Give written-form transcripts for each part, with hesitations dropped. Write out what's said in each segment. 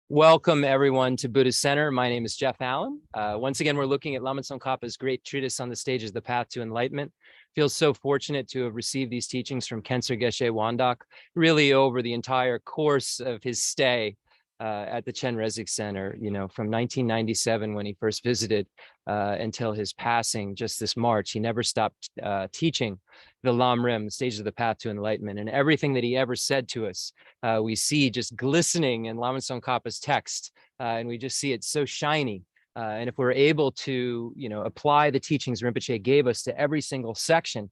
Welcome, everyone, to Buddhist Center. My name is Jeff Allen. Once again, we're looking at Lama Tsongkhapa's great treatise on the stages of the path to enlightenment. Feel so fortunate to have received these teachings from Khenser Geshe Wandak, really over the entire course of his stay at the Chenrezig Center, from 1997 when he first visited until his passing just this March. He never stopped teaching the Lam Rim, the stages of the path to enlightenment, and everything that he ever said to us, we see just glistening in Lama Tsongkhapa's text, and we just see it so shiny. And if we're able to, apply the teachings Rinpoche gave us to every single section,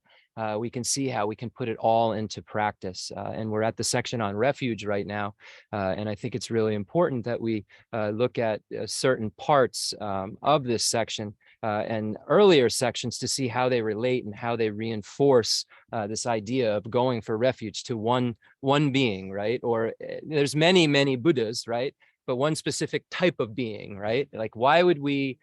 we can see how we can put it all into practice. And we're at the section on refuge right now. And I think it's really important that we look at certain parts of this section and earlier sections to see how they relate and how they reinforce this idea of going for refuge to one being, right? Or there's many Buddhas, right? But one specific type of being, right? Like, why would we,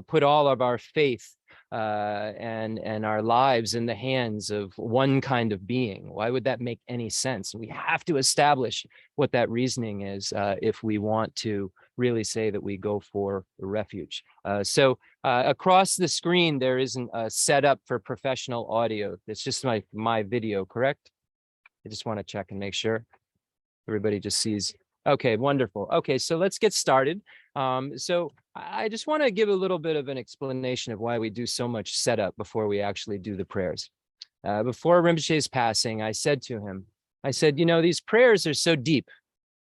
put all of our faith and our lives in the hands of one kind of being? Why would that make any sense? We have to establish what that reasoning is if we want to really say that we go for refuge. So across the screen, there isn't a setup for professional audio. It's just my video, correct? I just want to check and make sure everybody just sees. Okay, wonderful. Okay, so let's get started. So I just want to give a little bit of an explanation of why we do so much setup before we actually do the prayers. Before Rinpoche's passing, I said to him, these prayers are so deep.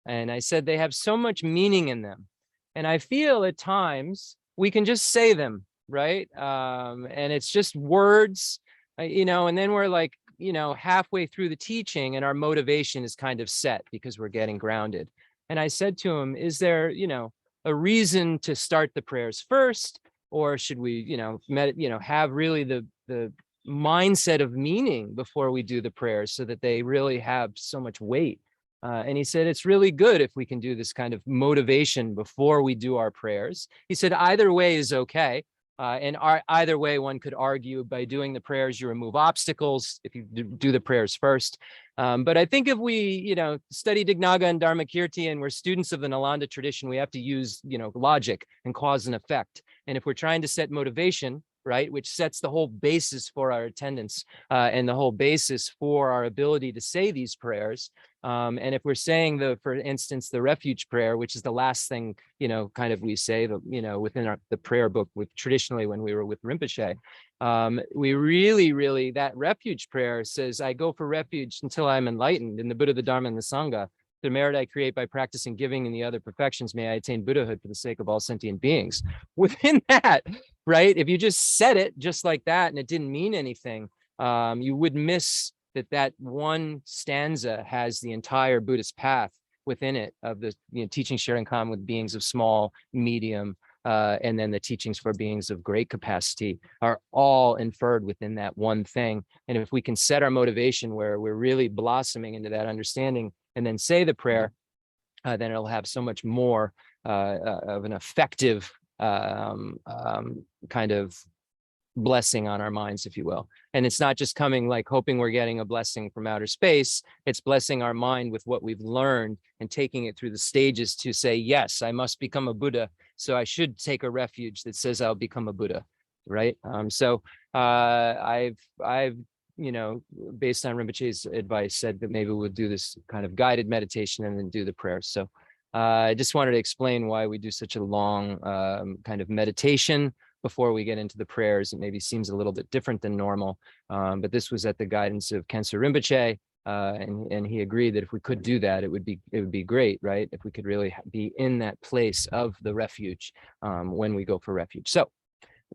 And I said, they have so much meaning in them. And I feel at times we can just say them, right? And it's just words, and then we're like, halfway through the teaching and our motivation is kind of set because we're getting grounded. And I said to him, is there, a reason to start the prayers first? Or should we, have really the mindset of meaning before we do the prayers so that they really have so much weight? And he said, it's really good if we can do this kind of motivation before we do our prayers. He said, either way is okay. And either way, one could argue by doing the prayers, you remove obstacles if you do the prayers first. But I think if we, study Dignaga and Dharma Kirti and we're students of the Nalanda tradition, we have to use, logic and cause and effect. And if we're trying to set motivation, right, which sets the whole basis for our attendance and the whole basis for our ability to say these prayers. And if we're saying for instance, the refuge prayer, which is the last thing, kind of we say, within the prayer book with traditionally when we were with Rinpoche, we really, that refuge prayer says, I go for refuge until I'm enlightened in the Buddha, the Dharma, and the Sangha. The merit I create by practicing giving and the other perfections, may I attain Buddhahood for the sake of all sentient beings. Within that, right, if you just said it just like that and it didn't mean anything, you would miss that one stanza has the entire Buddhist path within it of the teaching sharing common with beings of small, medium, and then the teachings for beings of great capacity are all inferred within that one thing. And if we can set our motivation where we're really blossoming into that understanding and then say the prayer, then it'll have so much more of an effective kind of blessing on our minds, if you will. And it's not just coming like hoping we're getting a blessing from outer space. It's blessing our mind with what we've learned and taking it through the stages to say, yes, I must become a Buddha. So I should take a refuge that says I'll become a Buddha, right? So I've based on Rinpoche's advice, said that maybe we'll do this kind of guided meditation and then do the prayer. So I just wanted to explain why we do such a long kind of meditation before we get into the prayers. It maybe seems a little bit different than normal, but this was at the guidance of Khenser Rinpoche, and he agreed that if we could do that, it would be great, right? If we could really be in that place of the refuge when we go for refuge. So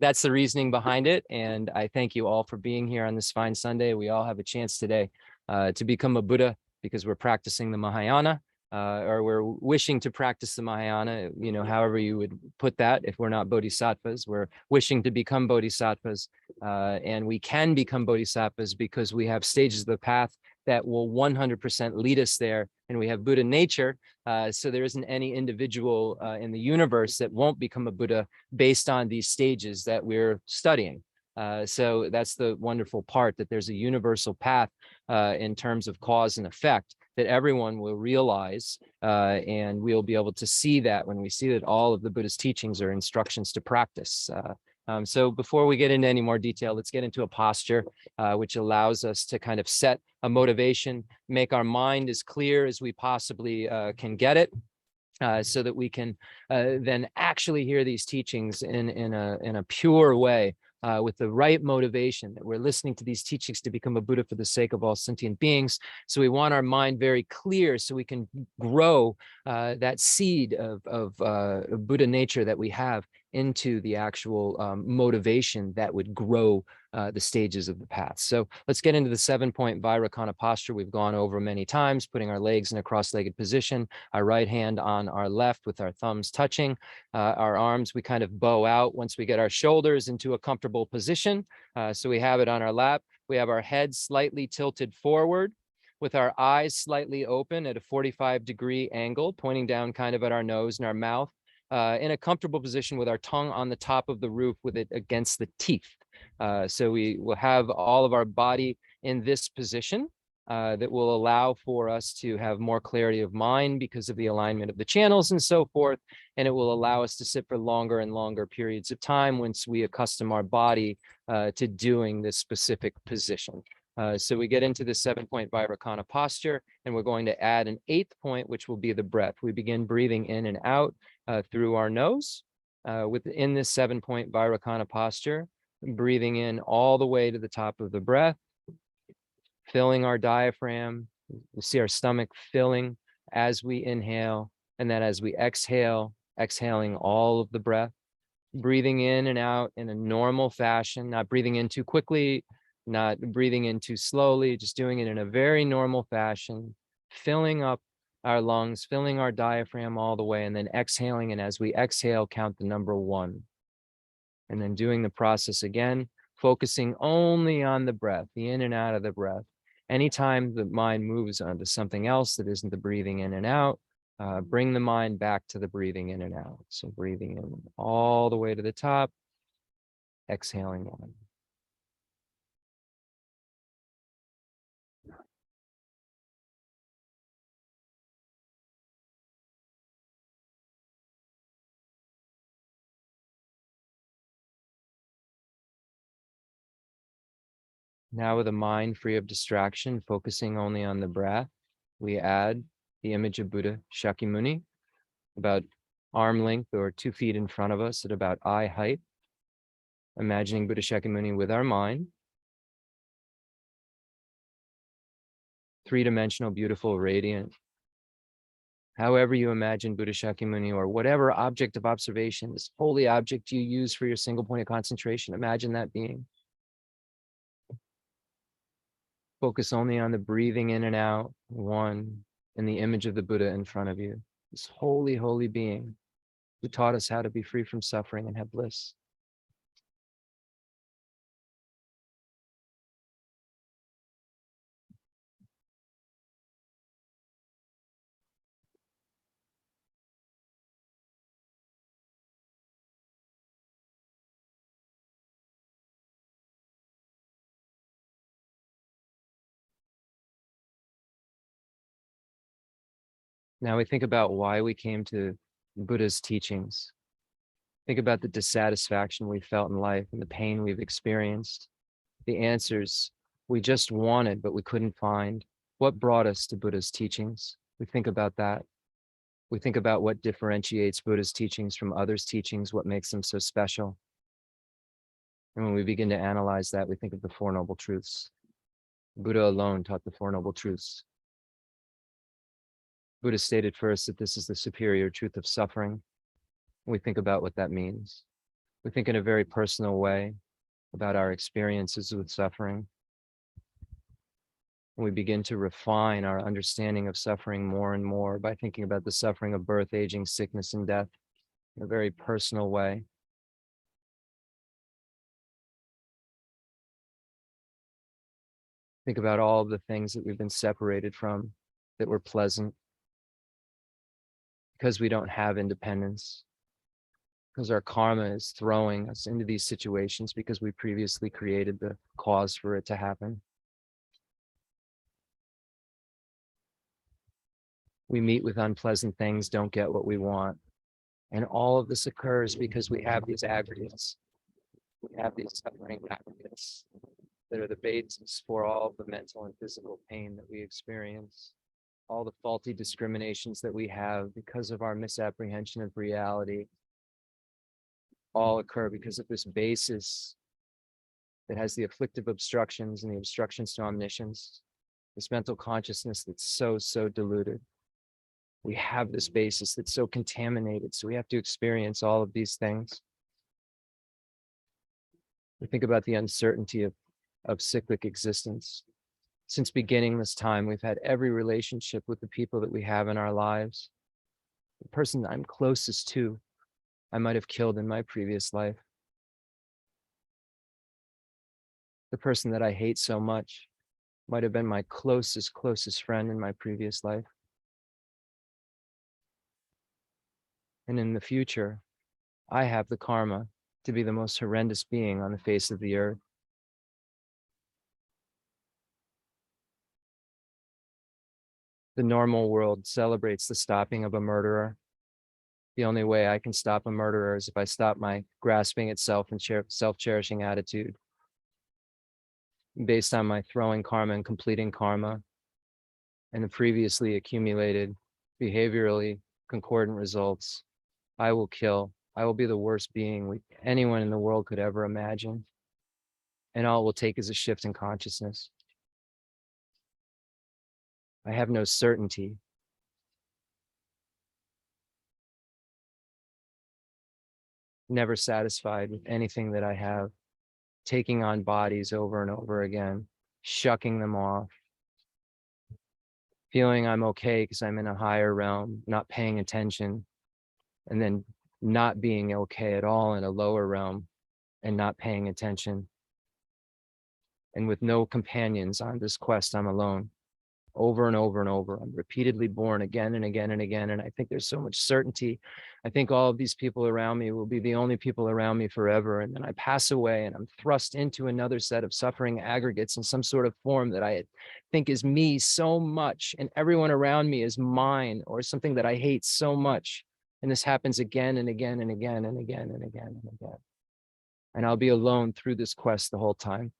that's the reasoning behind it, and I thank you all for being here on this fine Sunday. We all have a chance today to become a Buddha because we're practicing the Mahayana. Or we're wishing to practice the Mahayana, however you would put that. If we're not bodhisattvas, we're wishing to become bodhisattvas, and we can become bodhisattvas because we have stages of the path that will 100% lead us there, and we have Buddha nature, so there isn't any individual in the universe that won't become a Buddha based on these stages that we're studying. So that's the wonderful part, that there's a universal path in terms of cause and effect. that everyone will realize, and we'll be able to see that when we see that all of the Buddha's teachings are instructions to practice. So before we get into any more detail, let's get into a posture which allows us to kind of set a motivation, make our mind as clear as we possibly can get it, so that we can then actually hear these teachings in a pure way, with the right motivation, that we're listening to these teachings to become a Buddha for the sake of all sentient beings. So we want our mind very clear so we can grow that seed of Buddha nature that we have into the actual motivation that would grow the stages of the path. So let's get into the 7-point Vairakana posture we've gone over many times, putting our legs in a cross-legged position, our right hand on our left with our thumbs touching, our arms, we kind of bow out once we get our shoulders into a comfortable position. So we have it on our lap. We have our head slightly tilted forward with our eyes slightly open at a 45-degree angle, pointing down kind of at our nose and our mouth, in a comfortable position with our tongue on the top of the roof with it against the teeth. So we will have all of our body in this position that will allow for us to have more clarity of mind because of the alignment of the channels and so forth. And it will allow us to sit for longer and longer periods of time once we accustom our body to doing this specific position. So we get into the 7-point Vairakana posture, and we're going to add an 8th point, which will be the breath. We begin breathing in and out through our nose within this 7-point Vairakana posture, breathing in all the way to the top of the breath, filling our diaphragm. We see our stomach filling as we inhale, and then as we exhale, exhaling all of the breath, breathing in and out in a normal fashion, not breathing in too quickly, not breathing in too slowly, just doing it in a very normal fashion, filling up our lungs, filling our diaphragm all the way, and then exhaling. And as we exhale, count the number 1. And then doing the process again, focusing only on the breath, the in and out of the breath. Anytime the mind moves onto something else that isn't the breathing in and out, bring the mind back to the breathing in and out. So breathing in all the way to the top, exhaling 1. Now with a mind free of distraction, focusing only on the breath, we add the image of Buddha Shakyamuni, about arm length or 2 feet in front of us at about eye height. Imagining Buddha Shakyamuni with our mind. 3-dimensional, beautiful, radiant. However you imagine Buddha Shakyamuni, or whatever object of observation, this holy object you use for your single point of concentration, imagine that being. Focus only on the breathing in and out, 1, and the image of the Buddha in front of you. This holy, holy being who taught us how to be free from suffering and have bliss. Now we think about why we came to Buddha's teachings. Think about the dissatisfaction we felt in life and the pain we've experienced. The answers we just wanted, but we couldn't find. What brought us to Buddha's teachings? We think about that. We think about what differentiates Buddha's teachings from others' teachings, what makes them so special. And when we begin to analyze that, we think of the 4 Noble Truths. Buddha alone taught the 4 Noble Truths. Buddha stated first that this is the superior truth of suffering. We think about what that means. We think in a very personal way about our experiences with suffering. And we begin to refine our understanding of suffering more and more by thinking about the suffering of birth, aging, sickness, and death in a very personal way. Think about all of the things that we've been separated from that were pleasant, because we don't have independence, because our karma is throwing us into these situations because we previously created the cause for it to happen. We meet with unpleasant things, don't get what we want. And all of this occurs because we have these aggregates. We have these suffering aggregates that are the basis for all of the mental and physical pain that we experience, all the faulty discriminations that we have because of our misapprehension of reality, all occur because of this basis that has the afflictive obstructions and the obstructions to omniscience, this mental consciousness that's so diluted. We have this basis that's so contaminated, so we have to experience all of these things. We think about the uncertainty of cyclic existence. Since beginning this time, we've had every relationship with the people that we have in our lives. The person I'm closest to, I might have killed in my previous life. The person that I hate so much might have been my closest friend in my previous life. And in the future, I have the karma to be the most horrendous being on the face of the earth. The normal world celebrates the stopping of a murderer. The only way I can stop a murderer is if I stop my grasping at self and self-cherishing attitude. Based on my throwing karma and completing karma and the previously accumulated behaviorally concordant results, I will kill. I will be the worst being anyone in the world could ever imagine. And all it will take is a shift in consciousness. I have no certainty. Never satisfied with anything that I have, taking on bodies over and over again, shucking them off, feeling I'm okay because I'm in a higher realm, not paying attention, and then not being okay at all in a lower realm and not paying attention. And with no companions on this quest, I'm alone. Over and over and over. I'm repeatedly born again and again and again. And I think there's so much certainty. I think all of these people around me will be the only people around me forever. And then I pass away and I'm thrust into another set of suffering aggregates in some sort of form that I think is me so much. And everyone around me is mine or something that I hate so much. And this happens again and again and again and again and again and again. And I'll be alone through this quest the whole time.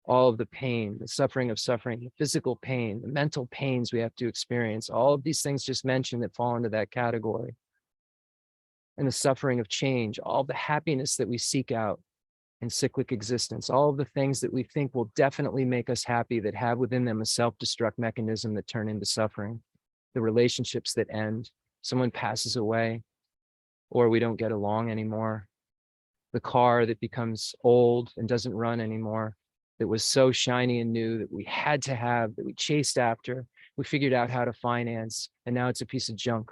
All of the pain, the suffering, the physical pain, the mental pains we have to experience, all of these things just mentioned that fall into that category. And the suffering of change, all the happiness that we seek out in cyclic existence, all of the things that we think will definitely make us happy that have within them a self-destruct mechanism that turn into suffering, the relationships that end, someone passes away, or we don't get along anymore, the car that becomes old and doesn't run anymore, that was so shiny and new that we had to have, that we chased after, we figured out how to finance, and now it's a piece of junk.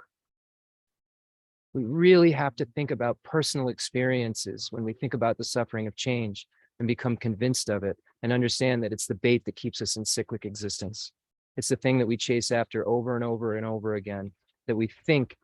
We really have to think about personal experiences when we think about the suffering of change and become convinced of it and understand that it's the bait that keeps us in cyclic existence. It's the thing that we chase after over and over and over again, that we think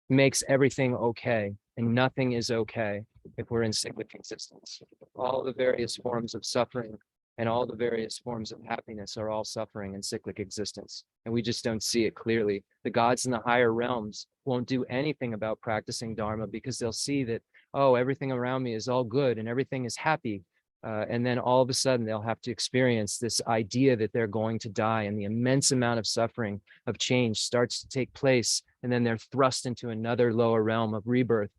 makes everything okay, and nothing is okay if we're in cyclic existence. All the various forms of suffering and all the various forms of happiness are all suffering in cyclic existence. And we just don't see it clearly. The gods in the higher realms won't do anything about practicing Dharma because they'll see that, oh, everything around me is all good and everything is happy. And then all of a sudden they'll have to experience this idea that they're going to die, and the immense amount of suffering of change starts to take place. And then they're thrust into another lower realm of rebirth,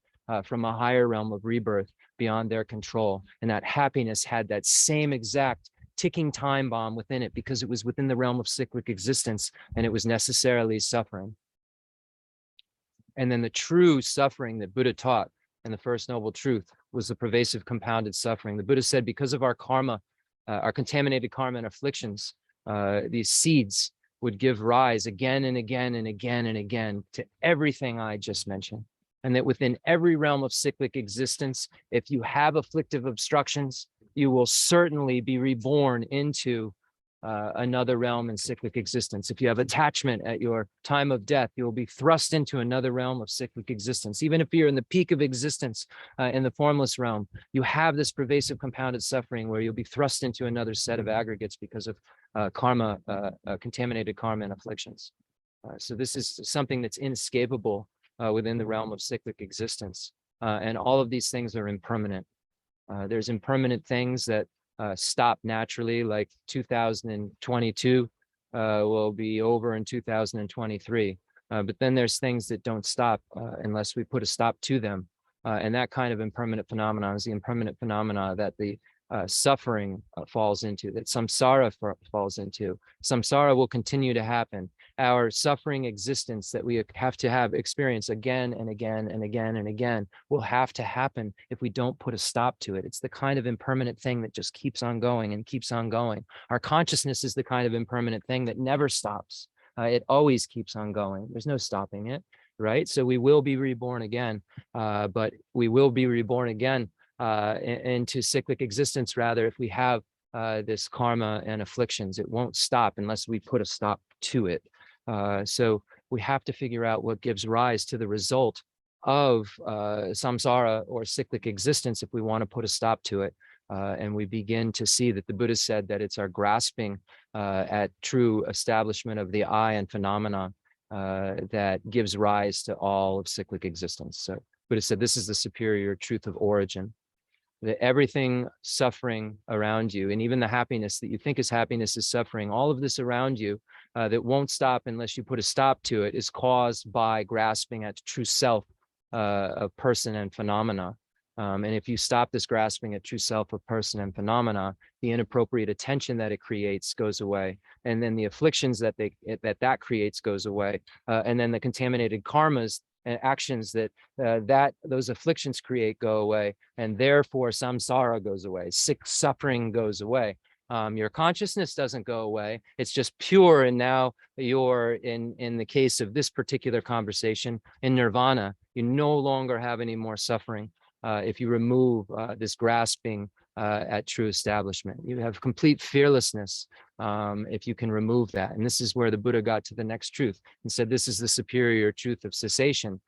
from a higher realm of rebirth beyond their control. And that happiness had that same exact ticking time bomb within it because it was within the realm of cyclic existence and it was necessarily suffering. And then the true suffering that Buddha taught and the first noble truth was the pervasive compounded suffering. The Buddha said, because of our karma, our contaminated karma and afflictions, these seeds would give rise again and again and again and again to everything I just mentioned. And that within every realm of cyclic existence, if you have afflictive obstructions, you will certainly be reborn into another realm in cyclic existence. If you have attachment at your time of death, you will be thrust into another realm of cyclic existence. Even if you're in the peak of existence in the formless realm, you have this pervasive compounded suffering where you'll be thrust into another set of aggregates because of karma, contaminated karma and afflictions. So this is something that's inescapable within the realm of cyclic existence. And all of these things are impermanent. There's impermanent things that stop naturally, like 2022 will be over in 2023. But then there's things that don't stop unless we put a stop to them. And that kind of impermanent phenomena is the impermanent phenomena that the suffering falls into, that samsara falls into. Samsara will continue to happen. Our suffering existence that we have to have experience again and again and again and again will have to happen if we don't put a stop to it. It's the kind of impermanent thing that just keeps on going and keeps on going. Our consciousness is the kind of impermanent thing that never stops. It always keeps on going. There's no stopping it, right? So we will be reborn again, but we will be reborn again into cyclic existence, rather, if we have this karma and afflictions. It won't stop unless we put a stop to it. So we have to figure out what gives rise to the result of samsara or cyclic existence if we want to put a stop to it. And we begin to see that the Buddha said that it's our grasping at true establishment of the I and phenomena that gives rise to all of cyclic existence. So Buddha said this is the superior truth of origin. That everything suffering around you, and even the happiness that you think is happiness, is suffering. All of this around you that won't stop unless you put a stop to it is caused by grasping at true self of person and phenomena. And if you stop this grasping at true self of person and phenomena, the inappropriate attention that it creates goes away, and then the afflictions that that creates goes away, and then the contaminated karmas and actions that those afflictions create go away, and therefore samsara goes away. Sick suffering goes away. Your consciousness doesn't go away. It's just pure, and now you're in the case of this particular conversation in nirvana. You no longer have any more suffering if you remove this grasping at true establishment. You have complete fearlessness if you can remove that. And this is where the Buddha got to the next truth and said, this is the superior truth of cessation.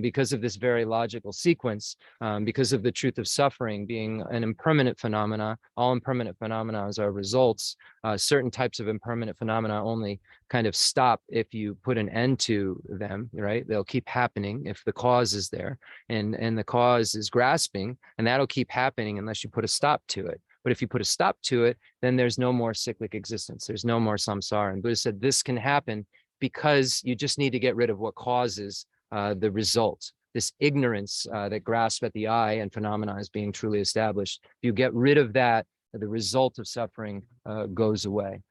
Because of this very logical sequence, because of the truth of suffering being an impermanent phenomena. All impermanent phenomena are results. Certain types of impermanent phenomena only kind of stop if you put an end to them, right? They'll keep happening if the cause is there, and the cause is grasping, and that'll keep happening unless you put a stop to it. But if you put a stop to it, then there's no more cyclic existence. There's no more samsara. And Buddha said this can happen because you just need to get rid of what causes the result, this ignorance that grasps at the I and phenomena as being truly established. If you get rid of that, the result of suffering goes away.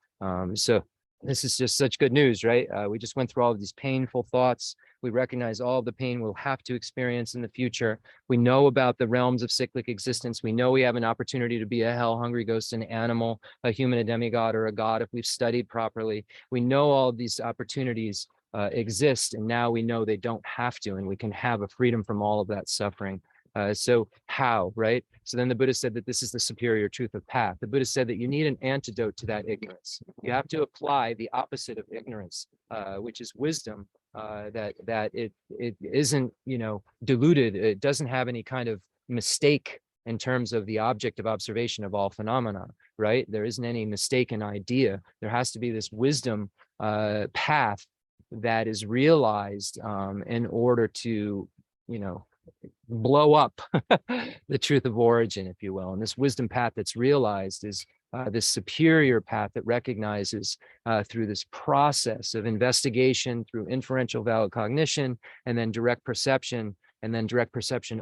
So this is just such good news, right? We just went through all of these painful thoughts. We recognize all of the pain we'll have to experience in the future. We know about the realms of cyclic existence. We know we have an opportunity to be a hell-hungry ghost, an animal, a human, a demigod, or a god if we've studied properly. We know all of these opportunities exist, and now we know they don't have to, and we can have a freedom from all of that suffering. So how, right? So then the Buddha said that this is the superior truth of path. The Buddha said that you need an antidote to that ignorance. You have to apply the opposite of ignorance, which is wisdom, that it isn't, diluted. It doesn't have any kind of mistake in terms of the object of observation of all phenomena, right? There isn't any mistaken idea. There has to be this wisdom path that is realized in order to, blow up the truth of origin, if you will. And this wisdom path that's realized is this superior path that recognizes through this process of investigation, through inferential valid cognition, and then direct perception,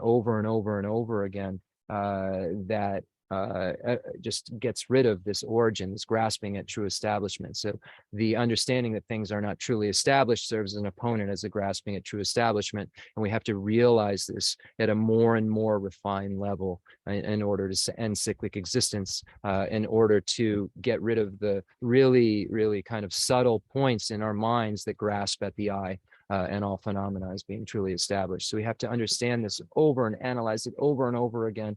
over and over and over again, that just gets rid of this origin, this grasping at true establishment. So the understanding that things are not truly established serves as an opponent as a grasping at true establishment. And we have to realize this at a more and more refined level in order to end cyclic existence, in order to get rid of the really, really kind of subtle points in our minds that grasp at the I and all phenomena as being truly established. So we have to understand this over and analyze it over and over again,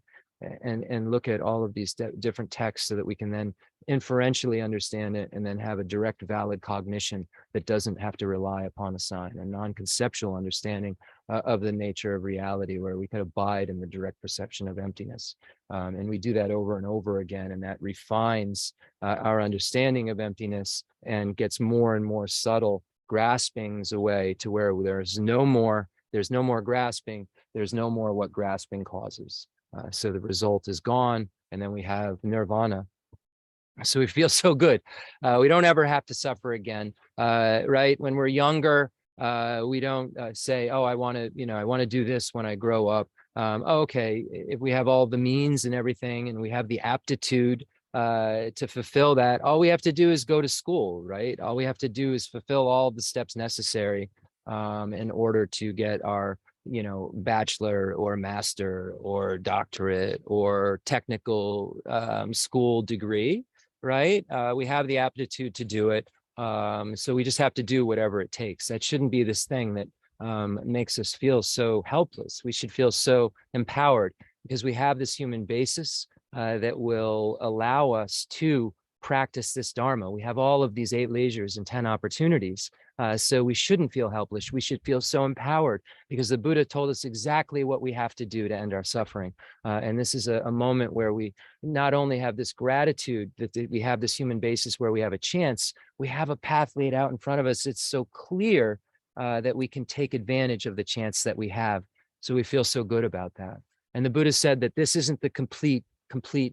and look at all of these different texts so that we can then inferentially understand it and then have a direct, valid cognition that doesn't have to rely upon a sign, a non-conceptual understanding of the nature of reality, where we can abide in the direct perception of emptiness. And we do that over and over again, and that refines our understanding of emptiness and gets more and more subtle graspings away to where there's no more grasping, there's no more what grasping causes. So the result is gone, and then we have nirvana. So we feel so good. We don't ever have to suffer again, right? When we're younger, we don't say, "Oh, I want to do this when I grow up." Okay, if we have all the means and everything, and we have the aptitude to fulfill that, all we have to do is go to school, right? All we have to do is fulfill all the steps necessary in order to get our bachelor or master or doctorate or technical school degree, right? We have the aptitude to do it. So we just have to do whatever it takes. That shouldn't be this thing that makes us feel so helpless. We should feel so empowered because we have this human basis that will allow us to practice this Dharma. We have all of these 8 leisures and 10 opportunities. So we shouldn't feel helpless. We should feel so empowered because the Buddha told us exactly what we have to do to end our suffering. And this is a moment where we not only have this gratitude that we have this human basis where we have a chance, we have a path laid out in front of us. It's so clear that we can take advantage of the chance that we have. So we feel so good about that. And the Buddha said that this isn't the complete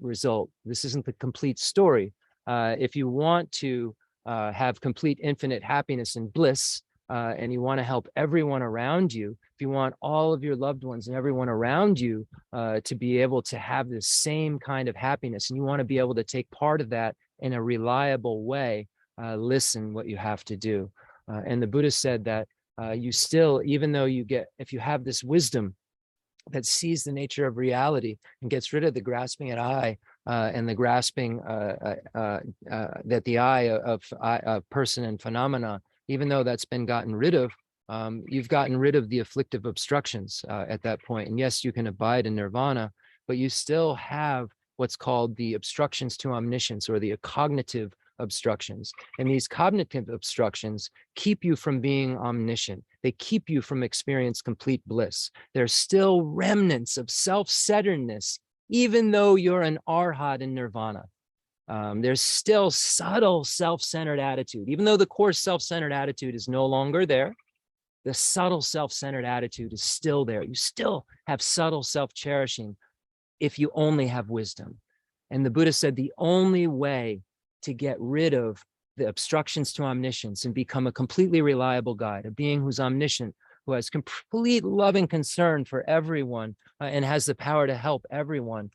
result. This isn't the complete story. If you want to have complete infinite happiness and bliss, and you want to help everyone around you, if you want all of your loved ones and everyone around you to be able to have this same kind of happiness, and you want to be able to take part of that in a reliable way, listen what you have to do. And the Buddha said that you still, even though if you have this wisdom that sees the nature of reality and gets rid of the grasping at I and the grasping that the I of person and phenomena, even though that's been gotten rid of, you've gotten rid of the afflictive obstructions at that point. And yes, you can abide in nirvana, but you still have what's called the obstructions to omniscience, or the cognitive obstructions. And these cognitive obstructions keep you from being omniscient. They keep you from experience complete bliss. There's still remnants of self-centeredness, even though you're an arhat in nirvana. There's still subtle self-centered attitude. Even though the coarse self-centered attitude is no longer there, the subtle self-centered attitude is still there. You still have subtle self-cherishing if you only have wisdom. And the Buddha said the only way to get rid of the obstructions to omniscience and become a completely reliable guide, a being who's omniscient, who has complete loving concern for everyone and has the power to help everyone,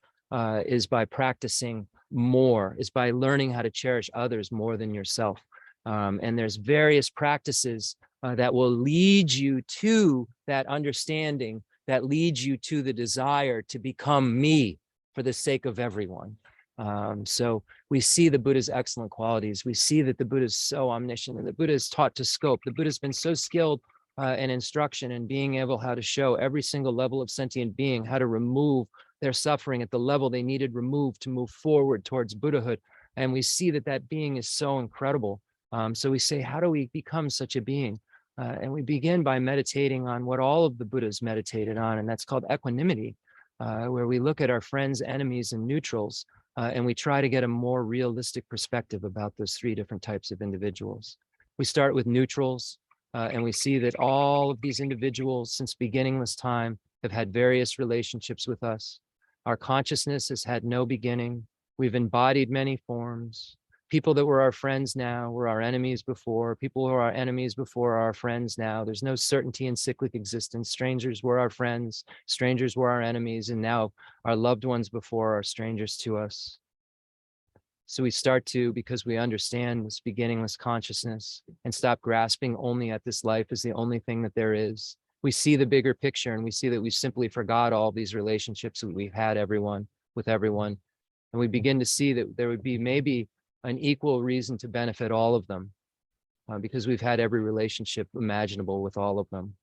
is by practicing more, is by learning how to cherish others more than yourself. And there's various practices that will lead you to that understanding, that leads you to the desire to become me for the sake of everyone. So we see the Buddha's excellent qualities. We see that the Buddha is so omniscient, and the Buddha is taught to scope. The Buddha's been so skilled in instruction and being able how to show every single level of sentient being how to remove their suffering at the level they needed removed to move forward towards Buddhahood. And we see that that being is so incredible. So we say, how do we become such a being? And we begin by meditating on what all of the Buddhas meditated on, and that's called equanimity, where we look at our friends, enemies, and neutrals, and we try to get a more realistic perspective about those 3 different types of individuals. We start with neutrals, and we see that all of these individuals since beginningless time have had various relationships with us. Our consciousness has had no beginning. We've embodied many forms. People that were our friends now were our enemies before. People who are our enemies before are our friends now. There's no certainty in cyclic existence. Strangers were our friends. Strangers were our enemies. And now our loved ones before are strangers to us. So we start to, because we understand this beginningless consciousness and stop grasping only at this life as the only thing that there is. We see the bigger picture, and we see that we simply forgot all these relationships that we've had with everyone. And we begin to see that there would be maybe an equal reason to benefit all of them, because we've had every relationship imaginable with all of them.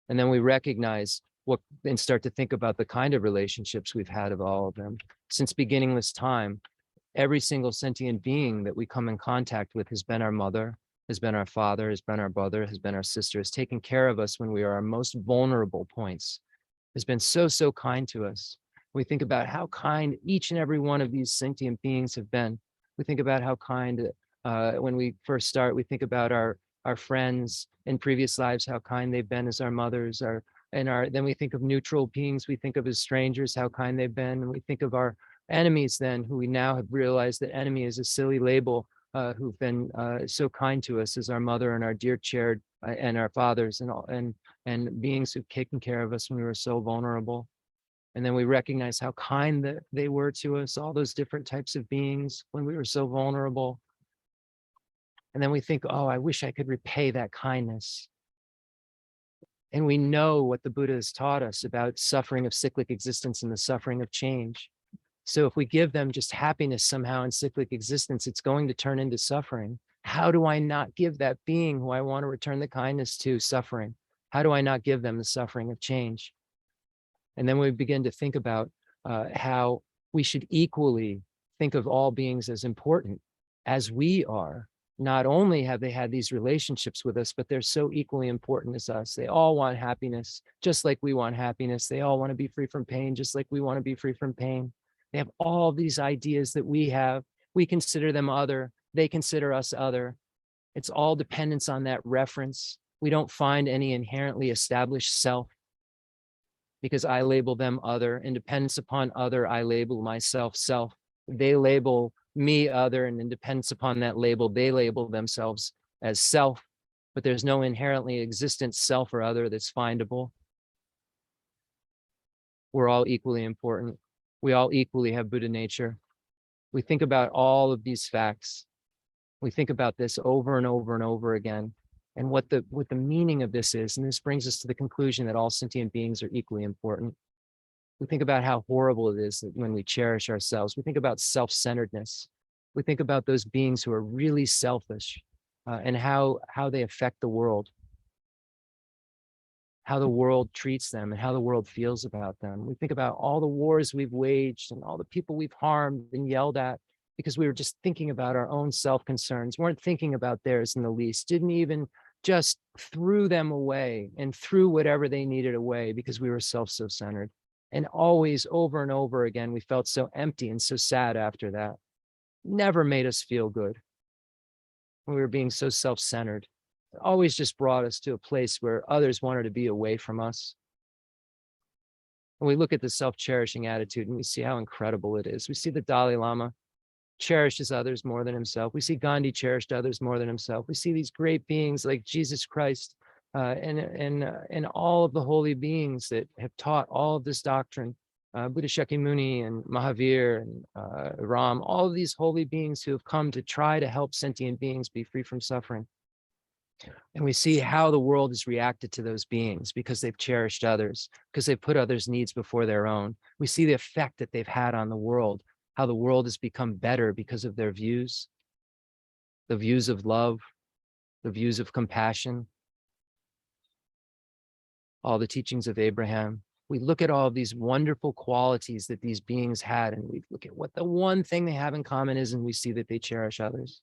And then we recognize and start to think about the kind of relationships we've had of all of them. Since beginningless time, every single sentient being that we come in contact with has been our mother, has been our father, has been our brother, has been our sister, has taken care of us when we are our most vulnerable points, has been so, so kind to us. We think about how kind each and every one of these sentient beings have been. We think about how kind, when we first start, we think about our friends in previous lives, how kind they've been as our mothers, then we think of neutral beings, we think of as strangers, how kind they've been. And we think of our enemies then, who we now have realized that enemy is a silly label, who've been so kind to us as our mother and our dear chair and our fathers and beings who've taken care of us when we were so vulnerable. And then we recognize how kind that they were to us, all those different types of beings when we were so vulnerable. And then we think, oh, I wish I could repay that kindness. And we know what the Buddha has taught us about suffering of cyclic existence and the suffering of change. So if we give them just happiness somehow in cyclic existence, it's going to turn into suffering. How do I not give that being who I want to return the kindness to suffering? How do I not give them the suffering of change? And then we begin to think about how we should equally think of all beings as important as we are. Not only have they had these relationships with us, but they're so equally important as us. They all want happiness, just like we want happiness. They all want to be free from pain, just like we want to be free from pain. They have all these ideas that we have. We consider them other. They consider us other. It's all dependence on that reference. We don't find any inherently established self because I label them other. In dependence upon other, I label myself self. They label me other, and in dependence upon that label, they label themselves as self, but there's no inherently existent self or other that's findable. We're all equally important. We all equally have Buddha nature. We think about all of these facts. We think about this over and over and over again, and what the meaning of this is. And this brings us to the conclusion that all sentient beings are equally important. We think about how horrible it is that when we cherish ourselves. We think about self-centeredness. We think about those beings who are really selfish, and how they affect the world, how the world treats them and how the world feels about them. We think about all the wars we've waged and all the people we've harmed and yelled at because we were just thinking about our own self-concerns, weren't thinking about theirs in the least, didn't even, just threw them away and threw whatever they needed away because we were so-centered. And always, over and over again, we felt so empty and so sad after that. Never made us feel good when we were being so self-centered. It always just brought us to a place where others wanted to be away from us. And we look at the self-cherishing attitude and we see how incredible it is. We see the Dalai Lama cherishes others more than himself. We see Gandhi cherished others more than himself. We see these great beings like Jesus Christ, and all of the holy beings that have taught all of this doctrine, Buddha Shakyamuni and Mahavir and Ram, all of these holy beings who have come to try to help sentient beings be free from suffering. And we see how the world has reacted to those beings because they've cherished others, because they've put others' needs before their own. We see the effect that they've had on the world, how the world has become better because of their views, the views of love, the views of compassion, all the teachings of Abraham. We look at all of these wonderful qualities that these beings had, and we look at what the one thing they have in common is, and we see that they cherish others.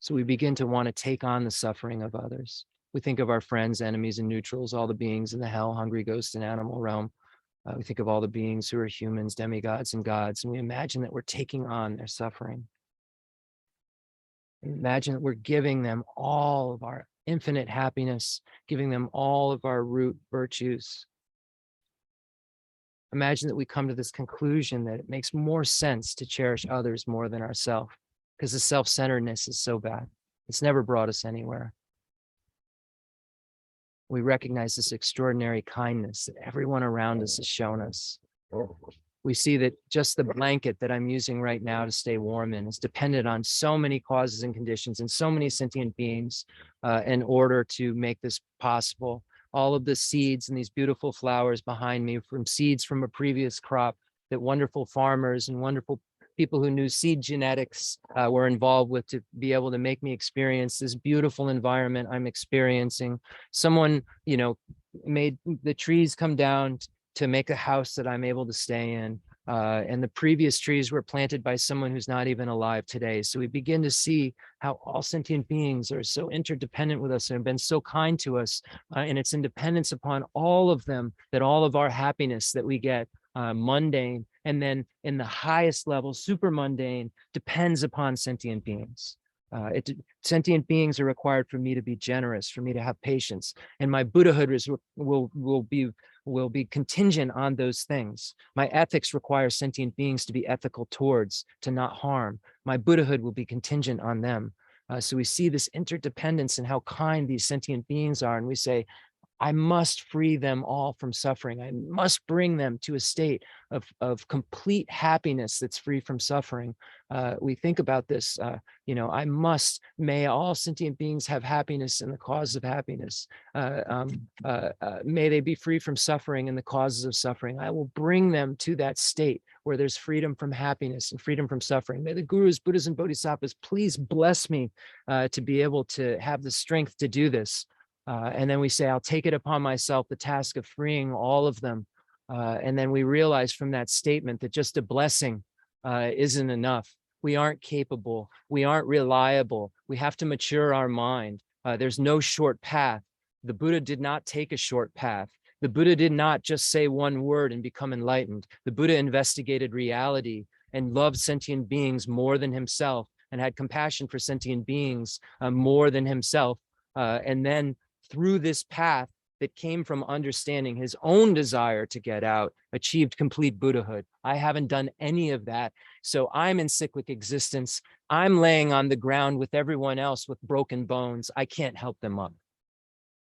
So we begin to want to take on the suffering of others. We think of our friends, enemies, and neutrals, all the beings in the hell, hungry, ghost, and animal realm. We think of all the beings who are humans, demigods, and gods, and we imagine that we're taking on their suffering. Imagine that we're giving them all of our infinite happiness, giving them all of our root virtues. Imagine that we come to this conclusion that it makes more sense to cherish others more than ourselves, because the self-centeredness is so bad. It's never brought us anywhere. We recognize this extraordinary kindness that everyone around us has shown us. We see that just the blanket that I'm using right now to stay warm in is dependent on so many causes and conditions and so many sentient beings in order to make this possible. All of the seeds and these beautiful flowers behind me from seeds from a previous crop that wonderful farmers and wonderful people who knew seed genetics were involved with to be able to make me experience this beautiful environment I'm experiencing. Someone, made the trees come down to make a house that I'm able to stay in. And the previous trees were planted by someone who's not even alive today. So we begin to see how all sentient beings are so interdependent with us and have been so kind to us, and it's in dependence upon all of them that all of our happiness that we get, mundane, and then in the highest level, super mundane, depends upon sentient beings. Sentient beings are required for me to be generous, for me to have patience, and my Buddhahood will be contingent on those things. My ethics require sentient beings to be ethical towards, to not harm. My Buddhahood will be contingent on them. So we see this interdependence in how kind these sentient beings are, and we say, I must free them all from suffering. I must bring them to a state of complete happiness that's free from suffering. We think about this, may all sentient beings have happiness in the cause of happiness. May they be free from suffering and the causes of suffering. I will bring them to that state where there's freedom from happiness and freedom from suffering. May the gurus, Buddhas, and Bodhisattvas please bless me to be able to have the strength to do this. And then we say, I'll take it upon myself the task of freeing all of them. And then we realize from that statement that just a blessing isn't enough. We aren't capable. We aren't reliable. We have to mature our mind. There's no short path. The Buddha did not take a short path. The Buddha did not just say one word and become enlightened. The Buddha investigated reality and loved sentient beings more than himself and had compassion for sentient beings more than himself. And then through this path that came from understanding his own desire to get out, achieved complete Buddhahood. I haven't done any of that. So I'm in cyclic existence. I'm laying on the ground with everyone else with broken bones. I can't help them up.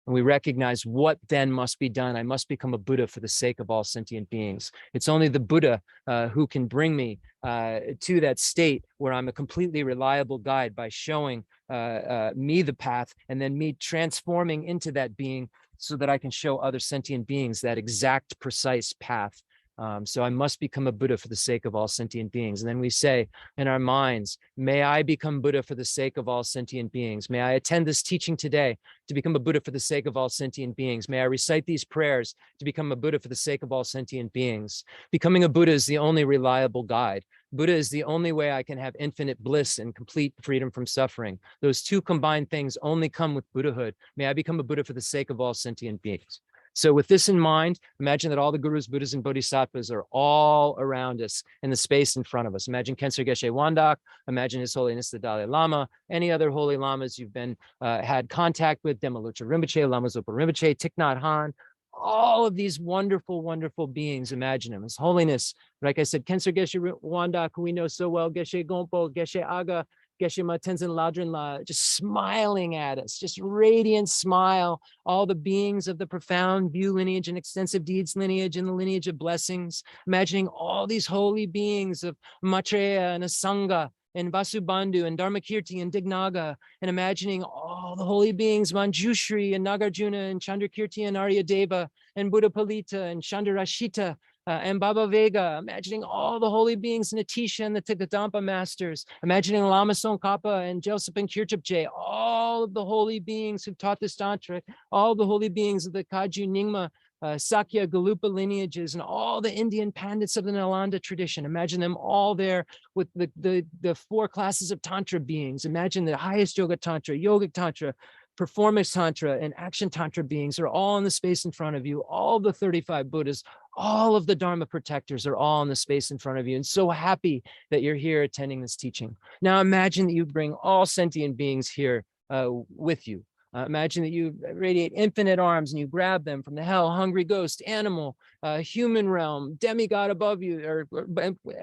And we recognize what then must be done. I must become a Buddha for the sake of all sentient beings. It's only the Buddha who can bring me to that state where I'm a completely reliable guide by showing me the path and then me transforming into that being so that I can show other sentient beings that exact precise path. So I must become a Buddha for the sake of all sentient beings. And then we say in our minds, may I become Buddha for the sake of all sentient beings. May I attend this teaching today to become a Buddha for the sake of all sentient beings. May I recite these prayers to become a Buddha for the sake of all sentient beings. Becoming a Buddha is the only reliable guide. Buddha is the only way I can have infinite bliss and complete freedom from suffering. Those two combined things only come with Buddhahood. May I become a Buddha for the sake of all sentient beings. So with this in mind, imagine that all the gurus, Buddhas, and Bodhisattvas are all around us in the space in front of us. Imagine Khyentse Geshe Wandak, imagine His Holiness the Dalai Lama, any other holy lamas you've been had contact with, Dema Lucha Rinpoche, Lama Zopa Rinpoche, Thich Nhat Hanh, all of these wonderful, wonderful beings. Imagine him. His Holiness, like I said, Khyentse Geshe Wandak, who we know so well, Geshe Gompo, Geshe Aga, Geshe Ma Tenzin Ladrin La, just smiling at us, just radiant smile. All the beings of the profound view lineage and extensive deeds lineage and the lineage of blessings, imagining all these holy beings of Maitreya and Asanga and Vasubandhu and Dharmakirti and Dignaga, and imagining all the holy beings, Manjushri and Nagarjuna and Chandrakirti and Aryadeva and Buddhapalita and Chandrashita, and Baba Vega, imagining all the holy beings, Natisha and the Tigadampa masters, imagining Lama Tsongkhapa and Joseph and Kirchhoff, all of the holy beings who've taught this tantra, all the holy beings of the Kaju Nyingma, Sakya, Galupa lineages, and all the Indian pandits of the Nalanda tradition. Imagine them all there with the four classes of tantra beings. Imagine the highest yoga tantra, yogic tantra, performance tantra, and action tantra beings are all in the space in front of you. All the 35 Buddhas, all of the Dharma protectors are all in the space in front of you, and so happy that you're here attending this teaching. Now imagine that you bring all sentient beings here with you. Imagine that you radiate infinite arms and you grab them from the hell, hungry ghost, animal, human realm, demigod above you, or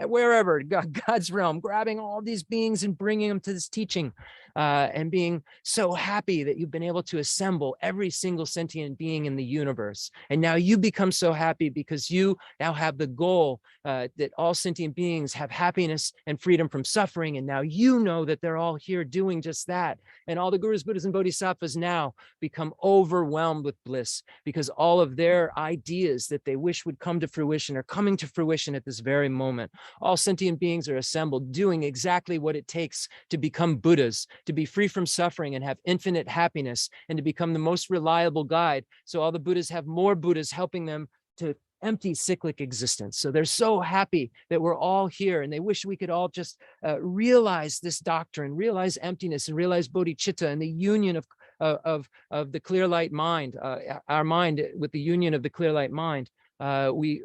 wherever, God's realm, grabbing all these beings and bringing them to this teaching, and being so happy that you've been able to assemble every single sentient being in the universe. And now you become so happy because you now have the goal that all sentient beings have happiness and freedom from suffering. And now you know that they're all here doing just that. And all the gurus, Buddhas, and Bodhisattvas now become overwhelmed with bliss because all of their ideas that they wish would come to fruition are coming to fruition at this very moment. All sentient beings are assembled, doing exactly what it takes to become Buddhas, to be free from suffering and have infinite happiness, and to become the most reliable guide. So all the Buddhas have more Buddhas helping them to empty cyclic existence. So they're so happy that we're all here, and they wish we could all just realize this doctrine, realize emptiness, and realize bodhicitta and the union of the clear light mind, our mind with the union of the clear light mind. We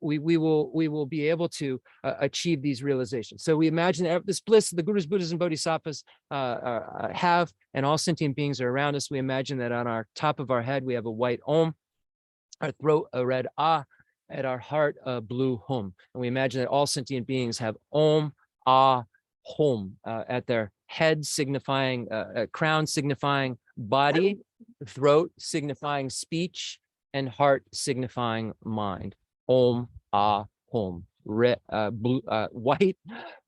will be able to achieve these realizations. So we imagine that this bliss the Gurus, Buddhas, and Bodhisattvas have, and all sentient beings are around us. We imagine that on our top of our head we have a white Om, our throat a red Ah, at our heart a blue Hum. And we imagine that all sentient beings have Om, Ah, Hum at their head, signifying crown, signifying body, throat signifying speech, and heart signifying mind. Om, Ah, Hum. Red, blue, white,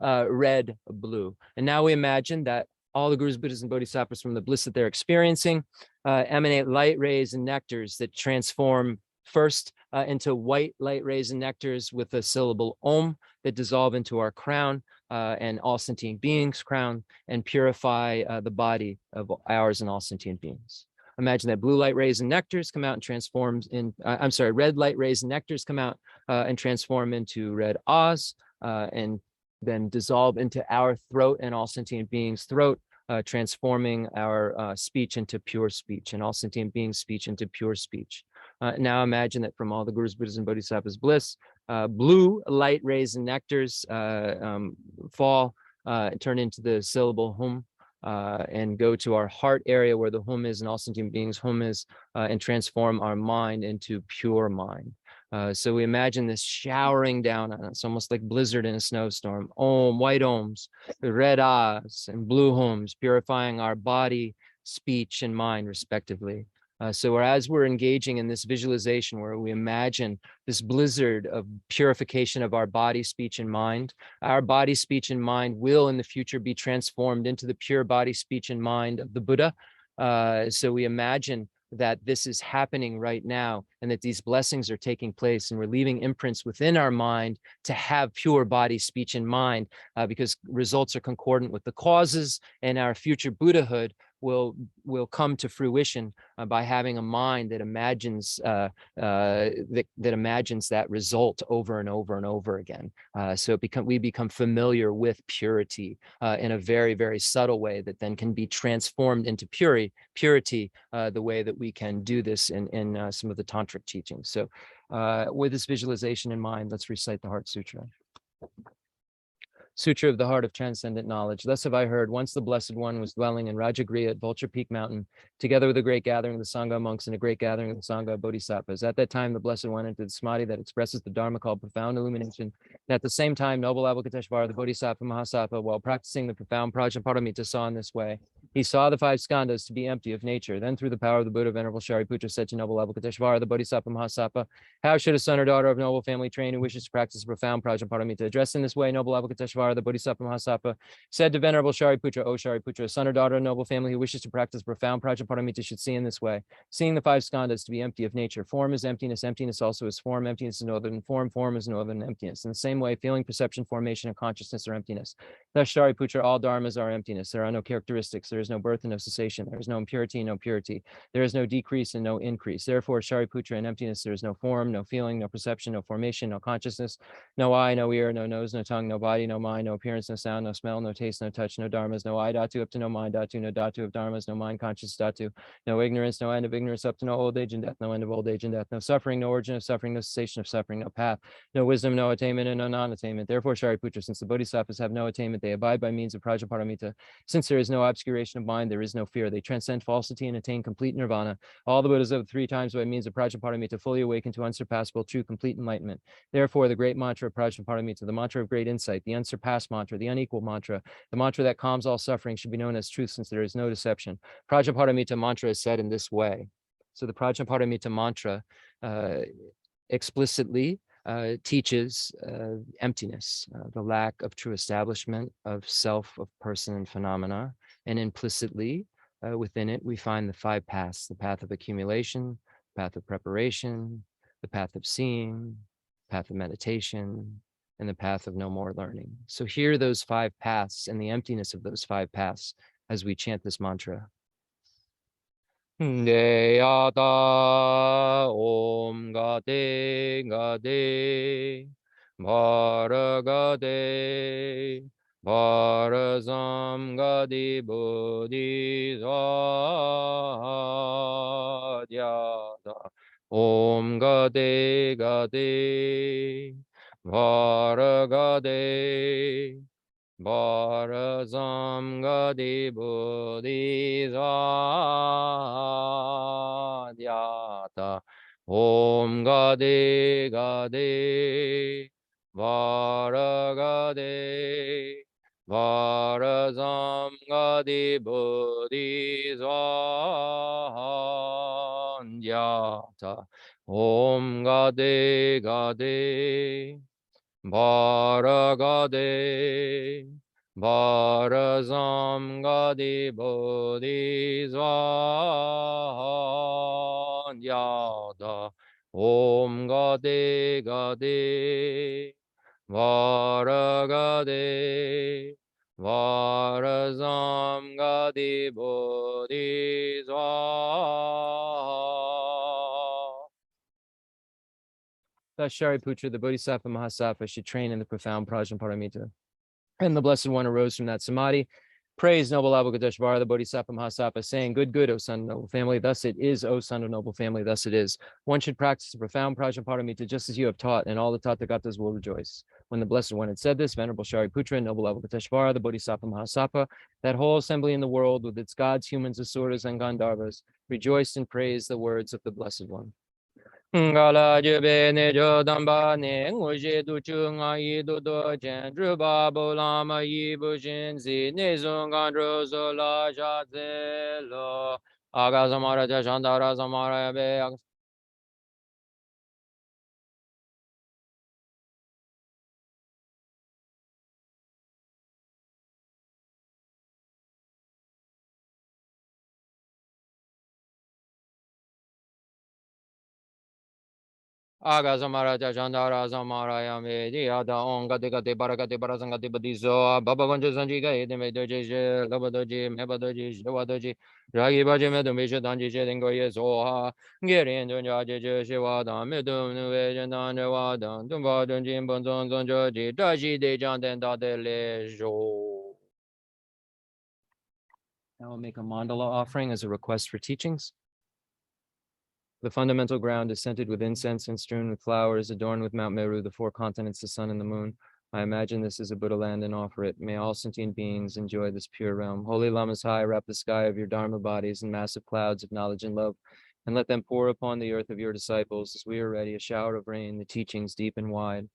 red, blue. And now we imagine that all the Gurus, Buddhas, and Bodhisattvas, from the bliss that they're experiencing, emanate light rays and nectars that transform first into white light rays and nectars with the syllable Om, that dissolve into our crown and all sentient beings' crown, and purify the body of ours and all sentient beings. Imagine that blue light rays and nectars come out and transform in, red light rays and nectars come out and transform into red Ahs, and then dissolve into our throat and all sentient beings' throat, transforming our speech into pure speech, and all sentient beings' speech into pure speech. Now imagine that from all the Gurus, Buddhas, and Bodhisattvas' bliss, blue light rays and nectars fall, turn into the syllable Hum, and go to our heart area where the Hum is and all sentient beings' Hum is, and transform our mind into pure mind. So we imagine this showering down on us, almost like blizzard in a snowstorm. Om, white Oms, red Ahs, and blue Hums, purifying our body, speech, and mind, respectively. So as we're engaging in this visualization where we imagine this blizzard of purification of our body, speech, and mind, our body, speech, and mind will in the future be transformed into the pure body, speech, and mind of the Buddha. So we imagine that this is happening right now, and that these blessings are taking place, and we're leaving imprints within our mind to have pure body, speech, and mind, because results are concordant with the causes, and our future Buddhahood will come to fruition by having a mind that imagines that imagines that result over and over and over again. So we become familiar with purity in a very, very subtle way that then can be transformed into purity, the way that we can do this in some of the tantric teachings. So with this visualization in mind, let's recite the Heart Sutra. Sutra of the Heart of Transcendent Knowledge. Thus have I heard, once the Blessed One was dwelling in Rajagriha at Vulture Peak Mountain, together with a great gathering of the Sangha monks and a great gathering of the Sangha of Bodhisattvas. At that time, the Blessed One entered the samadhi that expresses the Dharma called profound illumination. And at the same time, noble Avalokiteshvara, the Bodhisattva Mahasattva, while practicing the profound Prajnaparamita, saw in this way. He saw the five skandhas to be empty of nature. Then through the power of the Buddha, Venerable Shariputra said to noble Avalokiteshvara, the Bodhisattva Mahasattva, how should a son or daughter of noble family train who wishes to practice the profound Prajnaparamita? Addressed in this way, noble Avalokiteshvara, the Bodhisattva Mahasattva, said to Venerable Shariputra, O Shariputra, a son or daughter of noble family who wishes to practice profound Prajnaparamita should see in this way. Seeing the five skandhas to be empty of nature. Form is emptiness, emptiness also is form, emptiness is no other than form, form is no other than emptiness. In the same way, feeling, perception, formation, and consciousness are emptiness. Thus, Shariputra, all dharmas are emptiness. There are no characteristics, there is no birth and no cessation, there is no impurity, no purity, there is no decrease and no increase. Therefore, Shariputra, in emptiness, there is no form, no feeling, no perception, no formation, no consciousness, no eye, no ear, no nose, no tongue, no body, no mind, no appearance, no sound, no smell, no taste, no touch, no dharmas, no eye dhatu up to no mind dhatu, no dhatu of dharmas, no mind conscious dhatu, no ignorance, no end of ignorance up to no old age and death, no end of old age and death, no suffering, no origin of suffering, no cessation of suffering, no path, no wisdom, no attainment, and no non-attainment. Therefore, Shariputra, since the Bodhisattvas have no attainment, they abide by means of Prajnaparamita. Since there is no obscuration of mind, there is no fear. They transcend falsity and attain complete nirvana. All the Buddhas of 3 times by means of Prajnaparamita fully awaken to unsurpassable, true, complete enlightenment. Therefore, the great mantra of Prajnaparamita, the mantra of great insight, the unsurpassed mantra, the unequal mantra, the mantra that calms all suffering should be known as truth, since there is no deception. Prajnaparamita mantra is said in this way. So the Prajnaparamita mantra explicitly teaches emptiness, the lack of true establishment of self, of person, and phenomena. And implicitly within it, we find the 5 paths: the path of accumulation, the path of preparation, the path of seeing, path of meditation, and the path of no more learning. So hear those 5 paths and the emptiness of those 5 paths as we chant this mantra. Deyata Om Gade Gade Varagade Varazam Gadi Bodhi Zadhyata Om Gade Gade Varagade Bharazam Gadi Bodhi Zadhyata Om Gade Gade Varagade Varazam Gadi Bodhi Zadhyata Om Gade Gade Varagade Varazam Gadi Bodhi Svanyada Om Gade Gade Varagade Varazam Gadi Bodhi Svanyada. Thus Shariputra, the Bodhisattva Mahasattva, should train in the profound Prajnaparamita. And the Blessed One arose from that samadhi. Praise noble Avalokiteshvara, the Bodhisattva Mahasattva, saying, Good, good, O son of noble family. Thus it is, O son of noble family. Thus it is. One should practice the profound Prajnaparamita just as you have taught, and all the Tathagatas will rejoice. When the Blessed One had said this, Venerable Shariputra, noble Avalokiteshvara, the Bodhisattva Mahasattva, that whole assembly in the world with its gods, humans, asuras, and Gandharvas, rejoiced and praised the words of the Blessed One. Gala jube ne jo damba ne nguje du chu nga yi du do chen zhu ba bo lama yi bu shin si ne zung gan zhu so la sha zi lo aga samara ja shandara samara be Aga Samara Chandara Samara Yame Diada Onga Digati Barakati Barasangati Badiso Baba Vanja Sanjika Edime Doji Labadoji Mebadoji Shivadoji Ragi Baji Medumisha Danji Shedingo Soha Girin Dunja Shiwada Medum Nuvejan Jawada Tumba Dunjim Bonzon Zonjoji Dashi De Jandenda de Lejo. Now we'll make a mandala offering as a request for teachings. The fundamental ground is scented with incense and strewn with flowers, adorned with Mount Meru, the 4 continents, the sun, and the moon. I imagine this is a Buddha land and offer it. May all sentient beings enjoy this pure realm. Holy Lamas high, wrap the sky of your Dharma bodies in massive clouds of knowledge and love, and let them pour upon the earth of your disciples as we are ready, a shower of rain, the teachings deep and wide.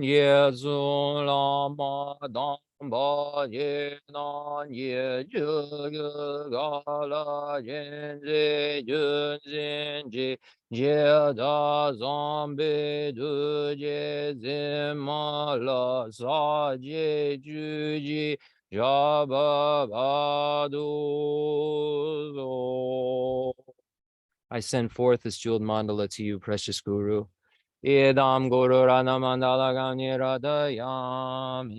Yezu lama damba ye nan ye ju gala jenze junzenji je da zambe du je zimala sa je juji jaba badu. I send forth this jeweled mandala to you, precious Guru. Idam Guru Rana Mandala Gani Radayami.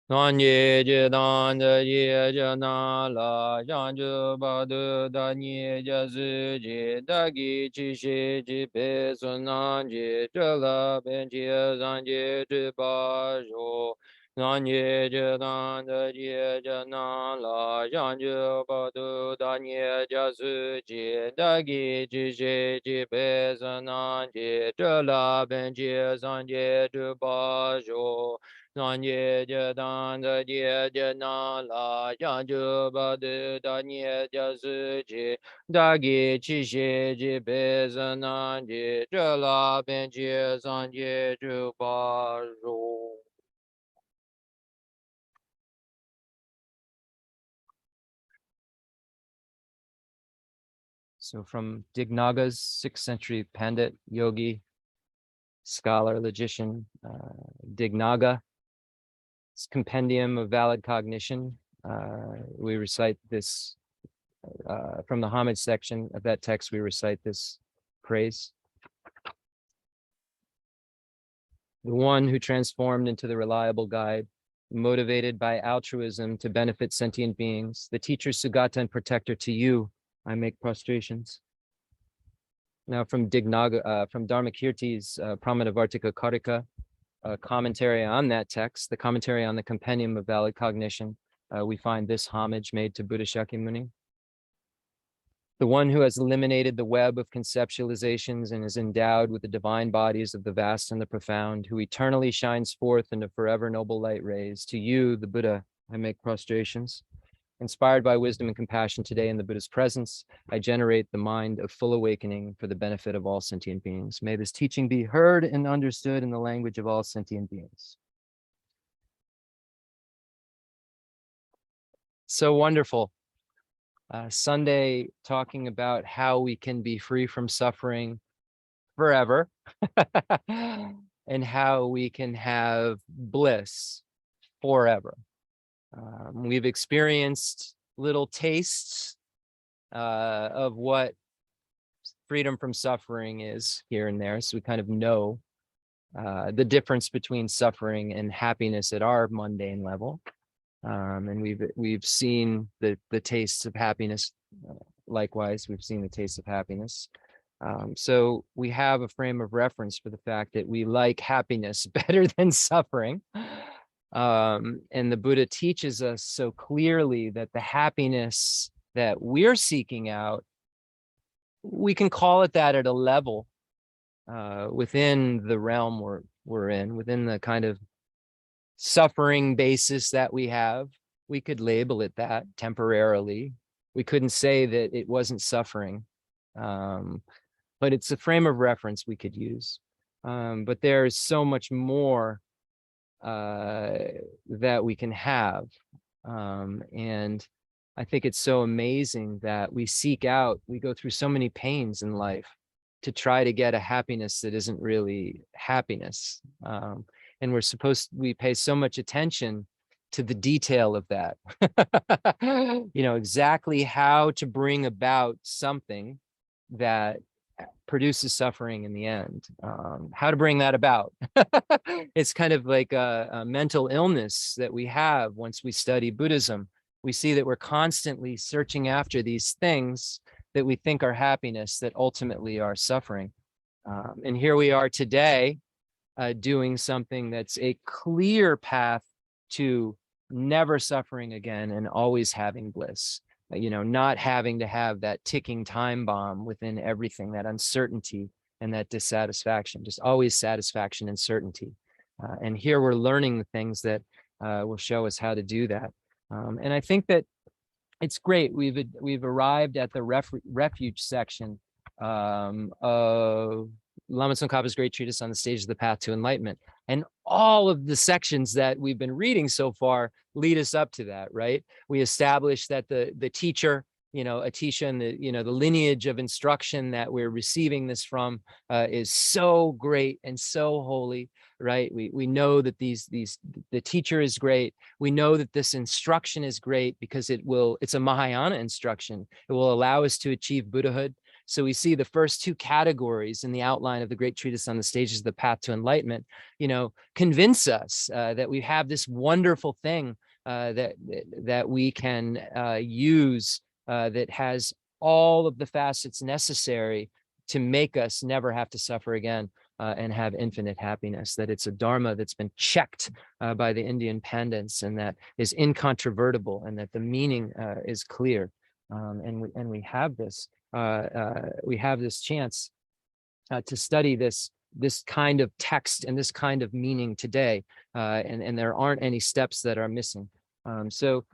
Nan ye je dan de ye je na la yang je ba de da nie je zi ji da gi chi shi ji pe sun nan ji zhe la ben jie zan jie zhi ba zhu. Nan ye je dan de ye je na la yang je ba de da nie je zi ji da gi chi shi ji pe sun nan ji zhe la ben jie zan jie zhi ba zhu. Nan ye je dan de ye je na la yang je ba de da nie je zi ji da gi chi xie ji bei zhen nan ji zhe la bian jie zang jie zhu ba ru. So from Dignaga's 6th century Pandit, yogi, scholar, logician, Dignaga, compendium of valid cognition. We recite this from the homage section of that text. We recite this praise. The one who transformed into the reliable guide, motivated by altruism to benefit sentient beings, the teacher, Sugata, and protector, to you, I make prostrations. Now from Dignaga, from Dharmakirti's Pramanavartika Karika, commentary on that text, the commentary on the compendium of valid cognition, we find this homage made to Buddha Shakyamuni. The one who has eliminated the web of conceptualizations and is endowed with the divine bodies of the vast and the profound, who eternally shines forth into forever noble light rays. To you, the Buddha, I make prostrations. Inspired by wisdom and compassion today in the Buddha's presence, I generate the mind of full awakening for the benefit of all sentient beings. May this teaching be heard and understood in the language of all sentient beings. So wonderful. Sunday talking about how we can be free from suffering forever and how we can have bliss forever. We've experienced little tastes of what freedom from suffering is here and there. So we kind of know the difference between suffering and happiness at our mundane level. And we've seen the tastes of happiness. Likewise, we've seen the taste of happiness. So we have a frame of reference for the fact that we like happiness better than suffering. And the Buddha teaches us so clearly that the happiness that we're seeking out, we can call it that at a level within the realm we're in, within the kind of suffering basis that we have. We could label it that temporarily. We couldn't say that it wasn't suffering, but it's a frame of reference we could use. But there's so much more that we can have. And I think it's so amazing that we seek out, we go through so many pains in life to try to get a happiness that isn't really happiness. And we pay so much attention to the detail of that. Exactly how to bring about something that produces suffering in the end. How to bring that about. It's kind of like a mental illness that we have once we study Buddhism. We see that we're constantly searching after these things that we think are happiness that ultimately are suffering. And here we are today doing something that's a clear path to never suffering again and always having bliss. Not having to have that ticking time bomb within everything, that uncertainty and that dissatisfaction, just always satisfaction and certainty. And here we're learning the things that will show us how to do that. And I think that it's great. We've arrived at the refuge section of Lama Tsongkhapa's great treatise on the stages of the path to enlightenment. And all of the sections that we've been reading so far lead us up to that, right? We established that the teacher, Atisha, and the lineage of instruction that we're receiving this from is so great and so holy, right? We know that the teacher is great. We know that this instruction is great because it's a Mahayana instruction. It will allow us to achieve Buddhahood. So we see the first two categories in the outline of the Great Treatise on the Stages of the Path to Enlightenment, convince us that we have this wonderful thing that we can use that has all of the facets necessary to make us never have to suffer again and have infinite happiness, that it's a Dharma that's been checked by the Indian pandits and that is incontrovertible, and that the meaning is clear. And we have this chance to study this kind of text and this kind of meaning today, and there aren't any steps that are missing. So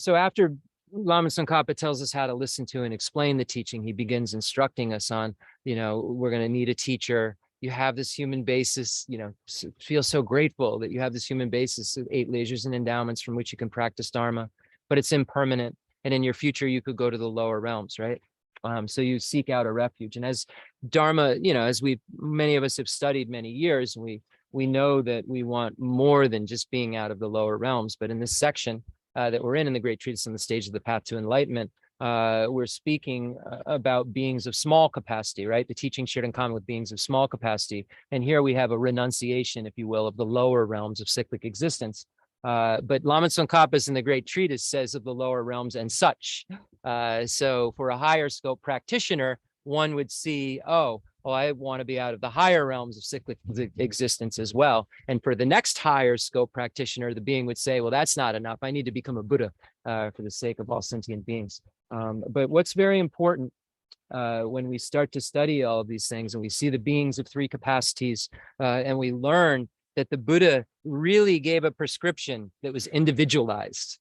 after Lama Tsongkhapa tells us how to listen to and explain the teaching, he begins instructing us on, we're going to need a teacher. You have this human basis, feel so grateful that you have this human basis of 8 leisures and endowments from which you can practice Dharma, but it's impermanent. And in your future, you could go to the lower realms, right? So you seek out a refuge. And as Dharma, as many of us have studied many years, we know that we want more than just being out of the lower realms. But in this section that we're in the Great Treatise on the Stage of the Path to Enlightenment, we're speaking about beings of small capacity, right? The teaching shared in common with beings of small capacity. And here we have a renunciation, if you will, of the lower realms of cyclic existence. But Lama Tsongkhapa in the Great Treatise says of the lower realms and such. So for a higher scope practitioner, one would see, I want to be out of the higher realms of cyclic existence as well. And for the next higher scope practitioner, the being would say, well, that's not enough. I need to become a Buddha for the sake of all sentient beings. But what's very important when we start to study all of these things and we see the beings of 3 capacities and we learn that the Buddha really gave a prescription that was individualized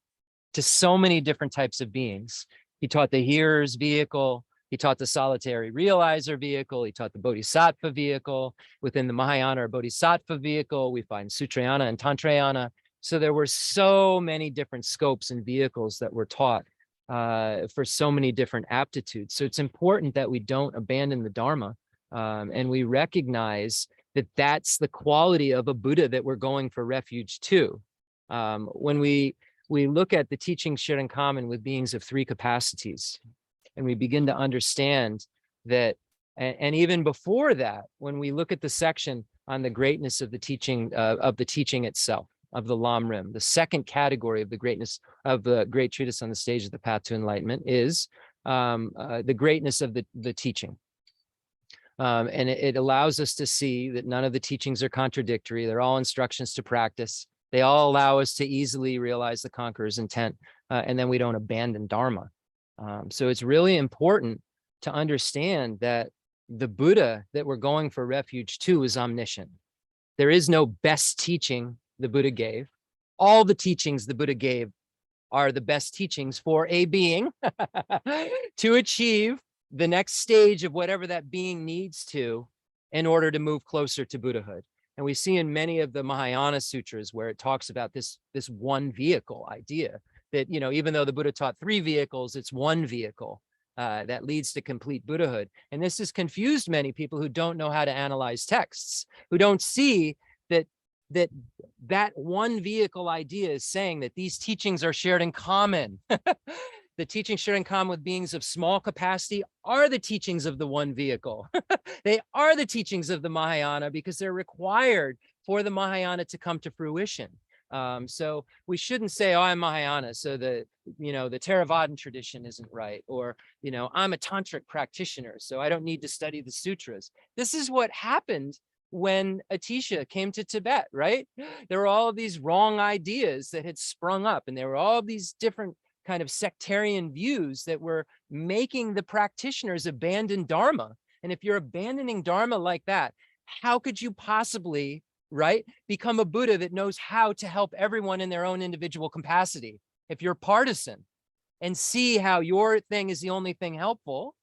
to so many different types of beings. He taught the hearer's vehicle. He taught the solitary realizer vehicle. He taught the bodhisattva vehicle. Within the Mahayana or bodhisattva vehicle, we find Sutrayana and Tantrayana. So there were so many different scopes and vehicles that were taught for so many different aptitudes. So it's important that we don't abandon the Dharma and we recognize that that's the quality of a Buddha that we're going for refuge to. When we look at the teachings shared in common with beings of 3 capacities, and we begin to understand that, and even before that, when we look at the section on the greatness of the teaching itself, of the Lam Rim, the second category of the greatness of the Great Treatise on the Stage of the Path to Enlightenment is the greatness of the teaching. And it allows us to see that none of the teachings are contradictory. They're all instructions to practice. They all allow us to easily realize the conqueror's intent, and then we don't abandon Dharma. So it's really important to understand that the Buddha that we're going for refuge to is omniscient. There is no best teaching the Buddha gave. All the teachings the Buddha gave are the best teachings for a being to achieve the next stage of whatever that being needs to in order to move closer to Buddhahood. And we see in many of the Mahayana sutras where it talks about this one vehicle idea that, even though the Buddha taught 3 vehicles, it's one vehicle that leads to complete Buddhahood. And this has confused many people who don't know how to analyze texts, who don't see that one vehicle idea is saying that these teachings are shared in common. The teachings shared in common with beings of small capacity are the teachings of the one vehicle. They are the teachings of the Mahayana because they're required for the Mahayana to come to fruition. So we shouldn't say, I'm Mahayana, so the Theravadan tradition isn't right, or, I'm a tantric practitioner, so I don't need to study the sutras. This is what happened when Atisha came to Tibet, right? There were all of these wrong ideas that had sprung up, and there were all these different kind of sectarian views that were making the practitioners abandon Dharma. And if you're abandoning Dharma like that, how could you possibly, right, become a Buddha that knows how to help everyone in their own individual capacity? If you're partisan and see how your thing is the only thing helpful,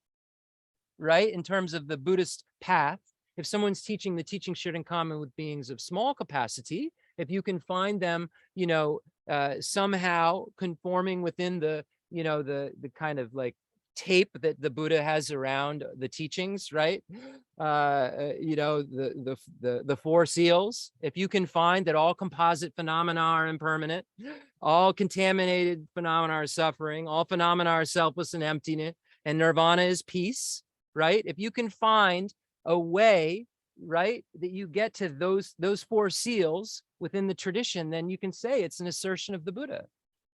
right, in terms of the Buddhist path, if someone's teaching the teaching shared in common with beings of small capacity, if you can find them, somehow conforming within the kind of like tape that the Buddha has around the teachings, right? the four seals. If you can find that all composite phenomena are impermanent, all contaminated phenomena are suffering, all phenomena are selfless and emptiness, and nirvana is peace, right? If you can find a way, right, that you get to those four seals within the tradition, then you can say it's an assertion of the Buddha,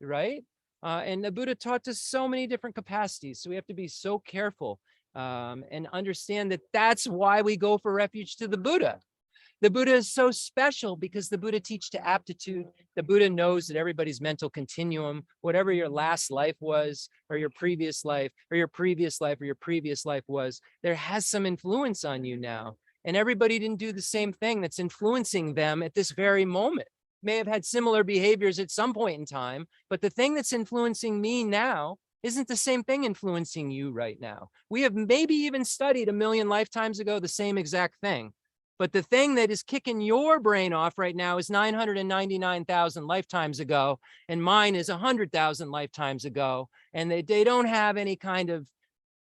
right? And the Buddha taught us so many different capacities. So we have to be so careful and understand that that's why we go for refuge to the Buddha. The Buddha is so special because the Buddha teaches to aptitude. The Buddha knows that everybody's mental continuum, whatever your last life was, or your previous life, or your previous life, or your previous life was, there has some influence on you now. And everybody didn't do the same thing that's influencing them at this very moment. May have had similar behaviors at some point in time, but the thing that's influencing me now isn't the same thing influencing you right now. We have maybe even studied 1,000,000 lifetimes ago the same exact thing. But the thing that is kicking your brain off right now is 999,000 lifetimes ago, and mine is 100,000 lifetimes ago. And they don't have any kind of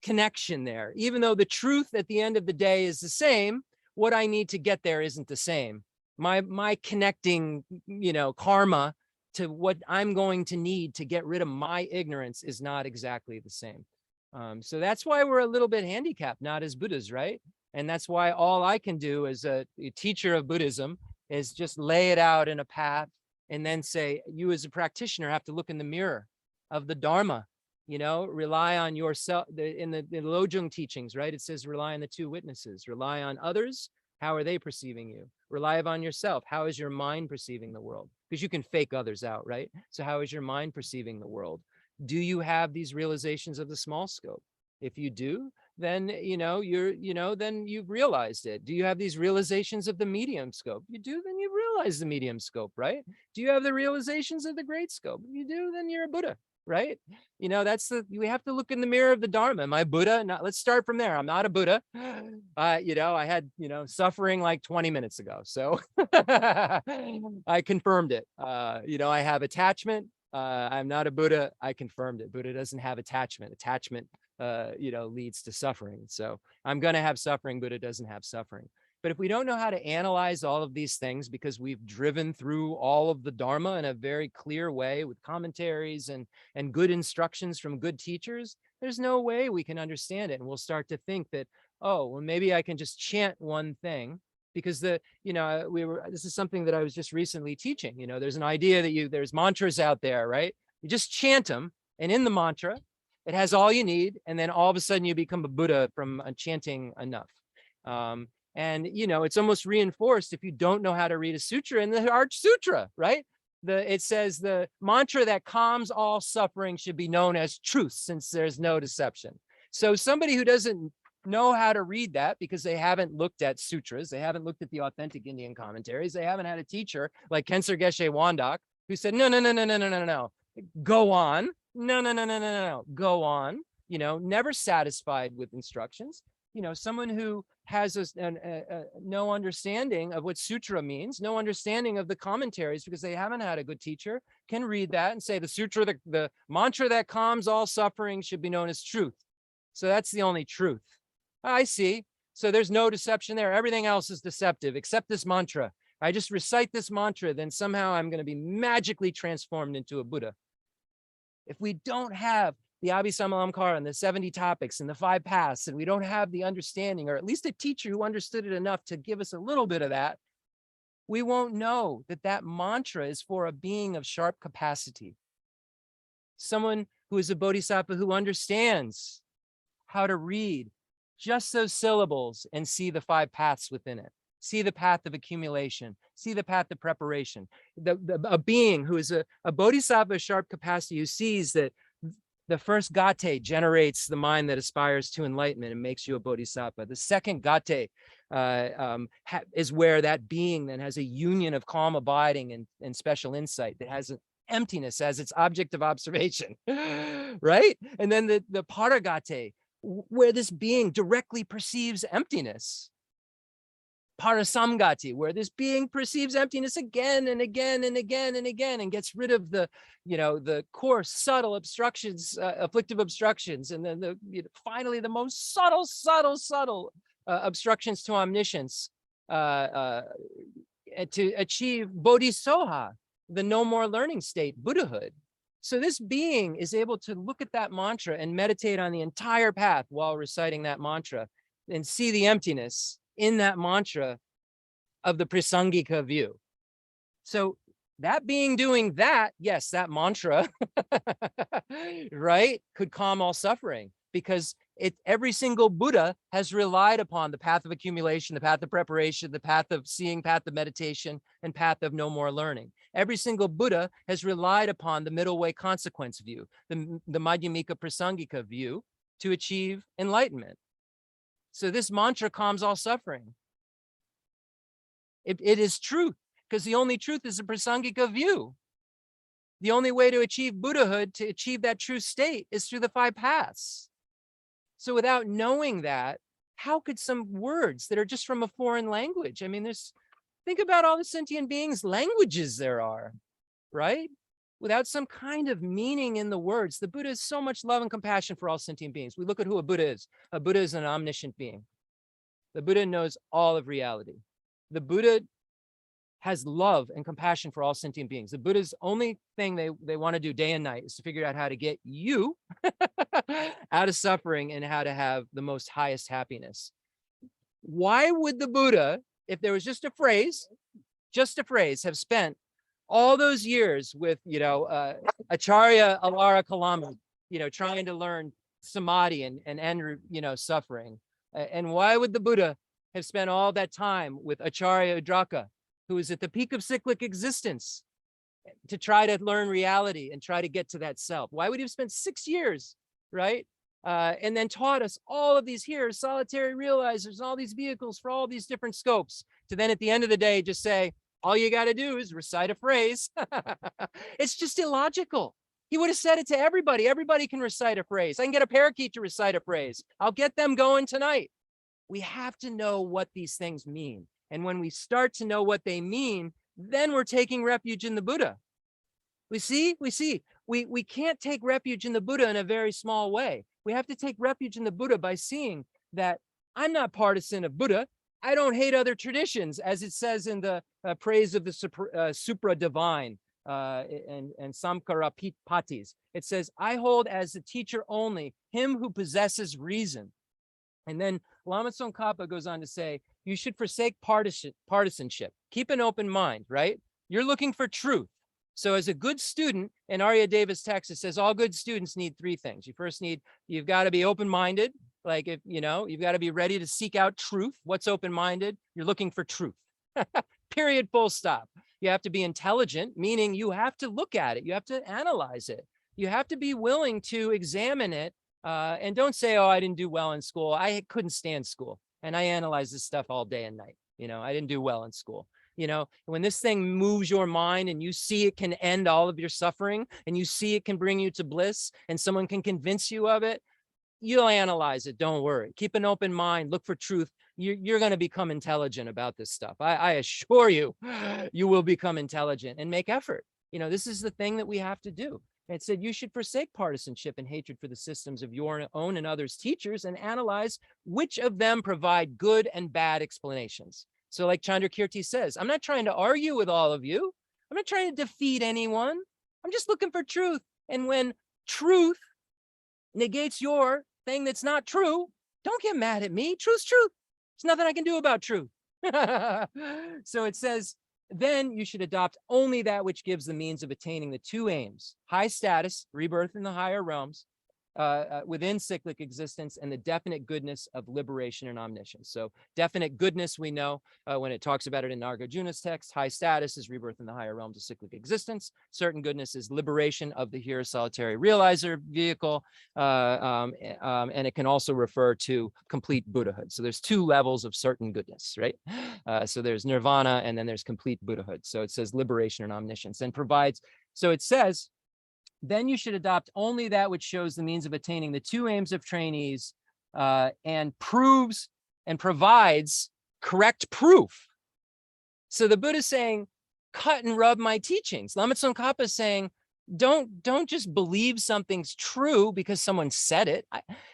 connection there. Even though the truth at the end of the day is the same, what I need to get there isn't the same. My connecting, karma to what I'm going to need to get rid of my ignorance is not exactly the same. So that's why we're a little bit handicapped, not as Buddhas, right? And that's why all I can do as a teacher of Buddhism is just lay it out in a path and then say, you as a practitioner have to look in the mirror of the Dharma, rely on yourself. In the Lojong teachings, right? It says, rely on the two witnesses, rely on others. How are they perceiving you? Rely on yourself. How is your mind perceiving the world? Because you can fake others out, right? So how is your mind perceiving the world? Do you have these realizations of the small scope? If you do, then then you've realized it. Do you have these realizations of the medium scope? You do, then you've realized the medium scope, right? Do you have the realizations of the great scope? If you do, then you're a Buddha, right? We have to look in the mirror of the Dharma. Am I Buddha? Let's start from there. I'm not a Buddha. I had, suffering like 20 minutes ago. So I confirmed it. I have attachment. I'm not a Buddha. I confirmed it. Buddha doesn't have attachment. Attachment leads to suffering. So I'm going to have suffering. Buddha doesn't have suffering. But if we don't know how to analyze all of these things because we've driven through all of the Dharma in a very clear way with commentaries and good instructions from good teachers, there's no way we can understand it. And we'll start to think that, oh, well, maybe I can just chant one thing because this is something that I was just recently teaching. There's an idea that there's mantras out there, right? You just chant them. And in the mantra, it has all you need. And then all of a sudden you become a Buddha from chanting enough. And it's almost reinforced if you don't know how to read a sutra in the Arch Sutra, right? It says the mantra that calms all suffering should be known as truth, since there's no deception. So somebody who doesn't know how to read that because they haven't looked at sutras, they haven't looked at the authentic Indian commentaries, they haven't had a teacher like Khenser Geshe Wandak who said, no, go on. No, go on. Never satisfied with instructions. Someone who has no understanding of what sutra means, no understanding of the commentaries because they haven't had a good teacher, can read that and say the sutra, the mantra that calms all suffering should be known as truth. So that's the only truth. I see. So there's no deception there. Everything else is deceptive except this mantra. I just recite this mantra, then somehow I'm going to be magically transformed into a Buddha. If we don't have the Abhisamalamkara and the 70 topics and the 5 paths, and we don't have the understanding, or at least a teacher who understood it enough to give us a little bit of that, we won't know that that mantra is for a being of sharp capacity. Someone who is a bodhisattva who understands how to read just those syllables and see the 5 paths within it. See the path of accumulation, see the path of preparation. A being who is a bodhisattva of sharp capacity, who sees that the first gate generates the mind that aspires to enlightenment and makes you a bodhisattva. The second gate is where that being then has a union of calm abiding and special insight that has an emptiness as its object of observation, right? And then the paragate, where this being directly perceives emptiness. Parasamgati, where this being perceives emptiness again and again and again and again and gets rid of the coarse, subtle obstructions, afflictive obstructions. And then finally the most subtle obstructions to omniscience, to achieve bodhisattva, the no more learning state, Buddhahood. So this being is able to look at that mantra and meditate on the entire path while reciting that mantra and see the emptiness in that mantra of the prasangika view. So that being doing that, yes, that mantra, right, could calm all suffering, because every single Buddha has relied upon the path of accumulation, the path of preparation, the path of seeing, path of meditation, and path of no more learning. Every single Buddha has relied upon the middle way consequence view, the Madhyamika Prasangika view, to achieve enlightenment. So this mantra calms all suffering. It is truth, because the only truth is the Prasangika view. The only way to achieve Buddhahood, to achieve that true state, is through the 5 paths. So without knowing that, how could some words that are just from a foreign language? I mean, think about all the sentient beings' languages there are, right? Without some kind of meaning in the words, the Buddha has so much love and compassion for all sentient beings. We look at who a Buddha is. A Buddha is an omniscient being. The Buddha knows all of reality. The Buddha has love and compassion for all sentient beings. The Buddha's only thing they want to do day and night is to figure out how to get you out of suffering and how to have the most highest happiness. Why would the Buddha, if there was just a phrase, have spent all those years with, Acharya Alara Kalama, trying to learn samadhi and end, suffering? And why would the Buddha have spent all that time with Acharya Udraka, who is at the peak of cyclic existence, to try to learn reality and try to get to that self? Why would he have spent 6 years, right? And then taught us all of these here, solitary realizers, all these vehicles for all these different scopes, to then at the end of the day, just say, all you got to do is recite a phrase. It's just illogical. He would have said it to everybody. Everybody can recite a phrase. I can get a parakeet to recite a phrase. I'll get them going tonight. We have to know what these things mean. And when we start to know what they mean, then we're taking refuge in the Buddha. We can't take refuge in the Buddha in a very small way. We have to take refuge in the Buddha by seeing that I'm not partisan of Buddha. I don't hate other traditions, as it says in the praise of the Supra Divine and Samkara Patis. It says, I hold as the teacher only him who possesses reason. And then Lama Tsongkhapa goes on to say, you should forsake partisanship. Keep an open mind, right? You're looking for truth. So as a good student, in Arya Deva's text, it says all good students need 3 things. You've got to be open-minded. Like, you've got to be ready to seek out truth. What's open-minded? You're looking for truth. Period, full stop. You have to be intelligent, meaning you have to look at it. You have to analyze it. You have to be willing to examine it. And don't say, oh, I didn't do well in school. I couldn't stand school. And I analyze this stuff all day and night. I didn't do well in school. When this thing moves your mind and you see it can end all of your suffering and you see it can bring you to bliss and someone can convince you of it, you'll analyze it. Don't worry. Keep an open mind. Look for truth. You're going to become intelligent about this stuff. I assure you, you will become intelligent and make effort. This is the thing that we have to do. It said you should forsake partisanship and hatred for the systems of your own and others' teachers and analyze which of them provide good and bad explanations. So like Chandrakirti says, I'm not trying to argue with all of you. I'm not trying to defeat anyone. I'm just looking for truth. And when truth negates your thing that's not true, don't get mad at me. Truth's truth. There's nothing I can do about truth. So it says, then you should adopt only that which gives the means of attaining the 2 aims: high status, rebirth in the higher realms, within cyclic existence, and the definite goodness of liberation and omniscience. So definite goodness, we know when it talks about it in Nagarjuna's text. High status is rebirth in the higher realms of cyclic existence. Certain goodness is liberation of the here solitary realizer vehicle. And it can also refer to complete Buddhahood. So there's 2 levels of certain goodness, right? So there's nirvana and then there's complete Buddhahood. So it says liberation and omniscience and provides. So it says, then you should adopt only that which shows the means of attaining the 2 aims of trainees and proves and provides correct proof. So the Buddha is saying, cut and rub my teachings. Lama Tsongkhapa is saying, Don't just believe something's true because someone said it.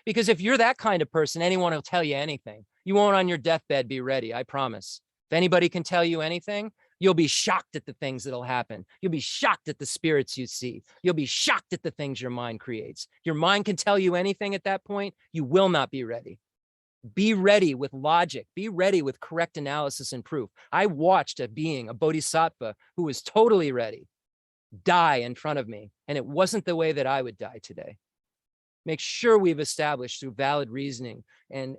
Because if you're that kind of person, anyone will tell you anything. You won't on your deathbed be ready, I promise. If anybody can tell you anything, you'll be shocked at the things that'll happen. You'll be shocked at the spirits you see. You'll be shocked at the things your mind creates. Your mind can tell you anything at that point. You will not be ready. Be ready with logic. Be ready with correct analysis and proof. I watched a being, a bodhisattva, who was totally ready, die in front of me, and it wasn't the way that I would die today. Make sure we've established through valid reasoning and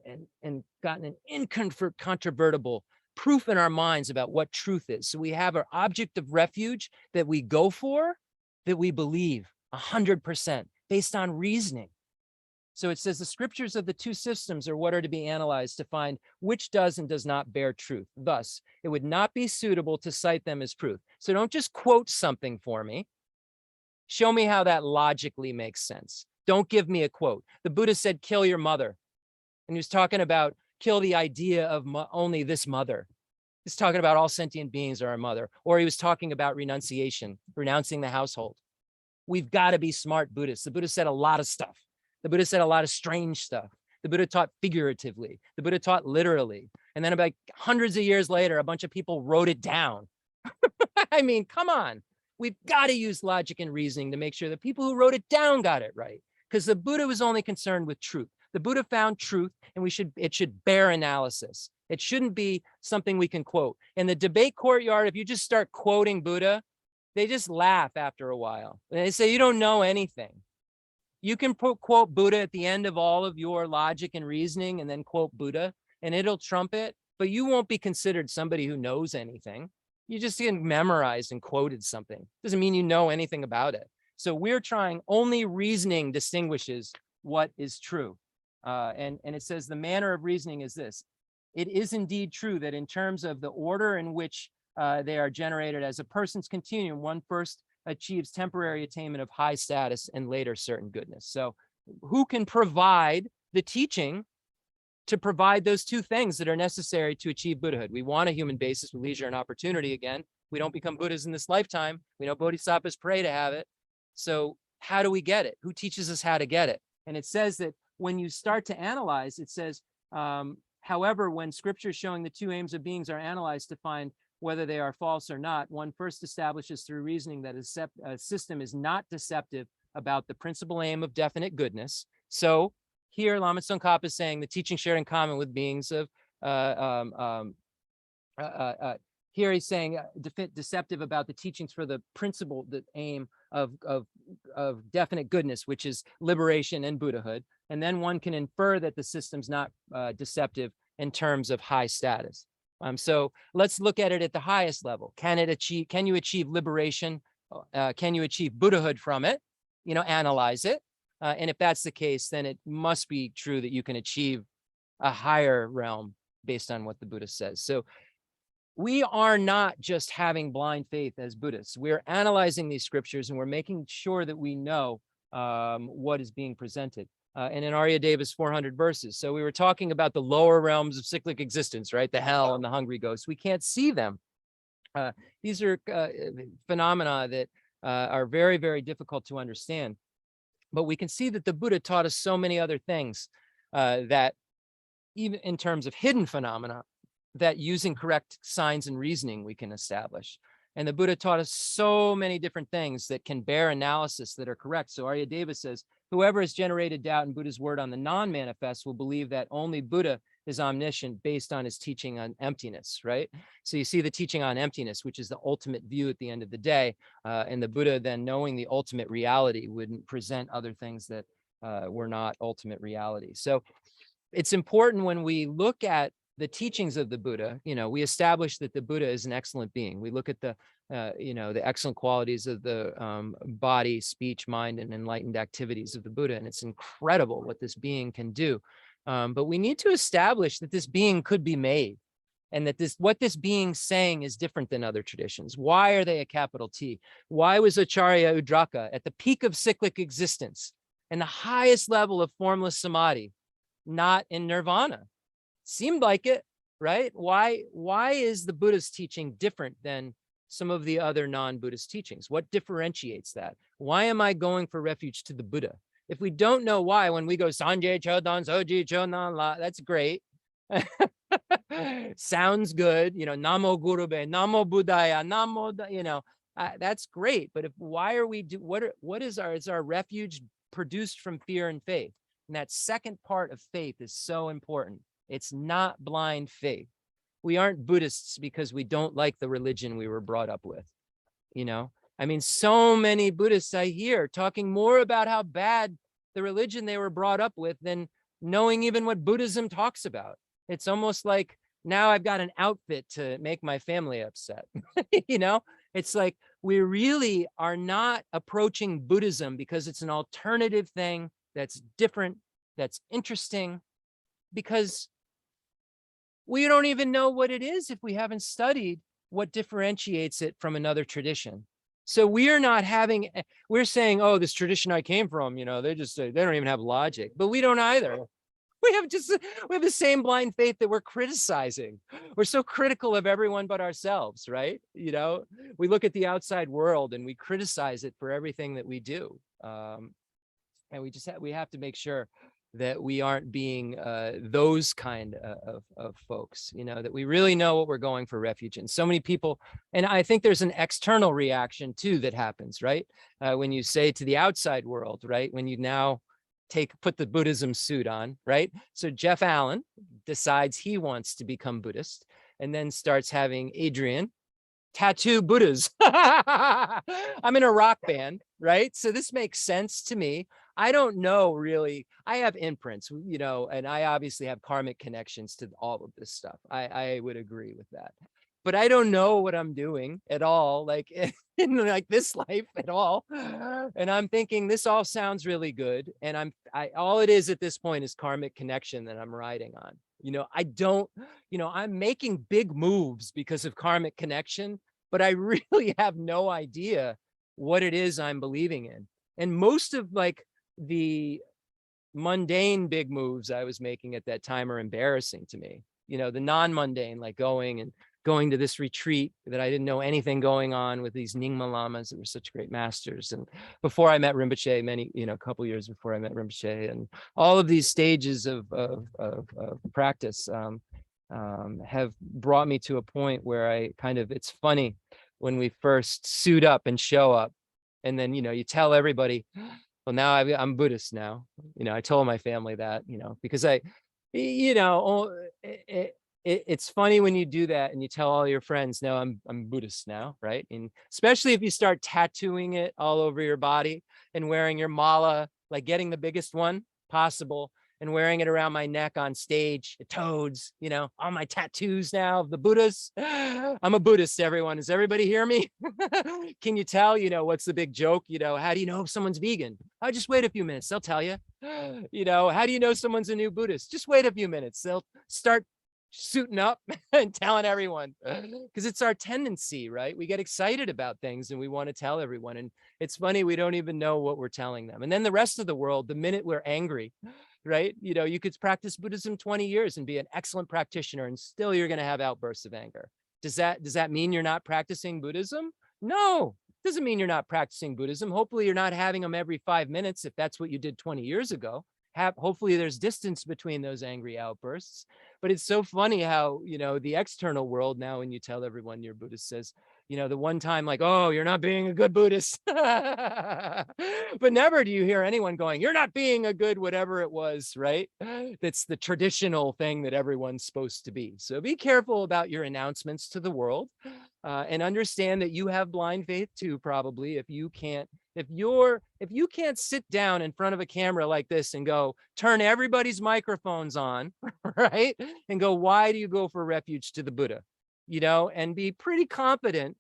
gotten an incontrovertible proof in our minds about what truth is. So we have our object of refuge that we go for, that we believe 100% based on reasoning. So it says the scriptures of the two systems are what are to be analyzed to find which does and does not bear truth. Thus, it would not be suitable to cite them as proof. So don't just quote something for me. Show me how that logically makes sense. Don't give me a quote. The Buddha said, kill your mother. And he was talking about kill the idea of only this mother. He's talking about all sentient beings are a mother. Or he was talking about renunciation, renouncing the household. We've got to be smart Buddhists. The Buddha said a lot of stuff. The Buddha said a lot of strange stuff. The Buddha taught figuratively. The Buddha taught literally. And then about hundreds of years later, a bunch of people wrote it down. I mean, come on. We've got to use logic and reasoning to make sure the people who wrote it down got it right. Because the Buddha was only concerned with truth. The Buddha found truth, and it should bear analysis. It shouldn't be something we can quote. In the debate courtyard, if you just start quoting Buddha, they just laugh after a while. They say, you don't know anything. You can quote Buddha at the end of all of your logic and reasoning and then quote Buddha, and it'll trump it, but you won't be considered somebody who knows anything. You just memorized and quoted something. Doesn't mean you know anything about it. So we're trying, only reasoning distinguishes what is true. And it says the manner of reasoning is this. It is indeed true that in terms of the order in which they are generated as a person's continuum, one first achieves temporary attainment of high status and later certain goodness. So who can provide the teaching to provide those two things that are necessary to achieve Buddhahood? We want a human basis with leisure and opportunity. Again, we don't become Buddhas in this lifetime. We know bodhisattvas pray to have it. So how do we get it? Who teaches us how to get it? And it says that when you start to analyze, it says, however, when scriptures showing the two aims of beings are analyzed to find whether they are false or not, one first establishes through reasoning that a system is not deceptive about the principal aim of definite goodness. So here, Lama Tsongkhapa is saying the teaching shared in common with beings of, here he's saying deceptive about the teachings for the principle, the aim of definite goodness, which is liberation and Buddhahood. And then one can infer that the system's not deceptive in terms of high status. So let's look at it at the highest level. Can you achieve liberation? Can you achieve Buddhahood from it? Analyze it. And if that's the case, then it must be true that you can achieve a higher realm based on what the Buddha says. So we are not just having blind faith as Buddhists. We're analyzing these scriptures and we're making sure that we know what is being presented. And in Aryadeva's 400 verses. So we were talking about the lower realms of cyclic existence, right? The hell and the hungry ghosts. We can't see them. These are phenomena that are very, very difficult to understand. But we can see that the Buddha taught us so many other things that even in terms of hidden phenomena, that using correct signs and reasoning we can establish. And the Buddha taught us so many different things that can bear analysis that are correct. So Aryadeva says, whoever has generated doubt in Buddha's word on the non-manifest will believe that only Buddha is omniscient based on his teaching on emptiness, right? So you see the teaching on emptiness, which is the ultimate view at the end of the day. And the Buddha then, knowing the ultimate reality, wouldn't present other things that were not ultimate reality. So it's important when we look at the teachings of the Buddha, we establish that the Buddha is an excellent being. We look at the excellent qualities of the body, speech, mind, and enlightened activities of the Buddha. And it's incredible what this being can do. But we need to establish that this being could be made, and that what this being's saying is different than other traditions. Why are they a capital T? Why was Acharya Udraka at the peak of cyclic existence and the highest level of formless samadhi not in nirvana? Seemed like it, right? Why is the Buddha's teaching different than some of the other non-Buddhist teachings? What differentiates that? Why am I going for refuge to the Buddha? If we don't know why, when we go Sanje Chodan Soji Chodan La, that's great. Sounds good, Namo Gurube, Namo Buddhaya, Namo, that's great. But why are we what is our refuge produced from fear and faith? And that second part of faith is so important. It's not blind faith. We aren't Buddhists because we don't like the religion we were brought up with. I mean, so many Buddhists I hear talking more about how bad the religion they were brought up with than knowing even what Buddhism talks about. It's almost like now I've got an outfit to make my family upset. It's like we really are not approaching Buddhism because it's an alternative thing that's different, that's interesting, because we don't even know what it is if we haven't studied what differentiates it from another tradition. So we're saying, oh, this tradition I came from, they don't even have logic, but we don't either. We have the same blind faith that we're criticizing. We're so critical of everyone but ourselves, right? We look at the outside world and we criticize it for everything that we do. And we have to make sure that we aren't being those kind of folks, that we really know what we're going for refuge in. So many people, and I think there's an external reaction too that happens, right? When you say to the outside world, right? When you now put the Buddhism suit on, right? So Jeff Allen decides he wants to become Buddhist and then starts having Adrian tattoo Buddhas. I'm in a rock band, right? So this makes sense to me. I don't know really. I have imprints, and I obviously have karmic connections to all of this stuff. I would agree with that. But I don't know what I'm doing at all, like in like this life at all. And I'm thinking this all sounds really good. And all it is at this point is karmic connection that I'm riding on. I'm making big moves because of karmic connection, but I really have no idea what it is I'm believing in. And most of like the mundane big moves I was making at that time are embarrassing to me. The non-mundane, like going to this retreat that I didn't know anything going on with these Nyingma lamas that were such great masters. And before I met Rinpoche, a couple years before I met Rinpoche, and all of these stages of practice have brought me to a point where it's funny when we first suit up and show up, and then, you tell everybody, well, now I'm Buddhist now. I told my family that, because it's funny when you do that and you tell all your friends, no, I'm Buddhist now, right? And especially if you start tattooing it all over your body and wearing your mala, like getting the biggest one possible and wearing it around my neck on stage, the toads, all my tattoos now of the Buddhas. I'm a Buddhist, everyone. Does everybody hear me? Can you tell, what's the big joke? How do you know if someone's vegan? Oh, just wait a few minutes. They'll tell you. How do you know someone's a new Buddhist? Just wait a few minutes. They'll start suiting up and telling everyone, because it's our tendency, right? We get excited about things and we want to tell everyone. And it's funny, we don't even know what we're telling them. And then the rest of the world, the minute we're angry, right? You could practice Buddhism 20 years and be an excellent practitioner and still you're going to have outbursts of anger. Does that mean you're not practicing Buddhism? No, it doesn't mean you're not practicing Buddhism. Hopefully you're not having them every 5 minutes if that's what you did 20 years ago. Hopefully there's distance between those angry outbursts. But it's so funny how, the external world now, when you tell everyone you're Buddhist, says, the one time like, oh, you're not being a good Buddhist. But never do you hear anyone going, you're not being a good whatever it was, right? That's the traditional thing that everyone's supposed to be. So be careful about your announcements to the world, and understand that you have blind faith too, probably, if you can't sit down in front of a camera like this and go, turn everybody's microphones on, right? And go, why do you go for refuge to the Buddha? And be pretty confident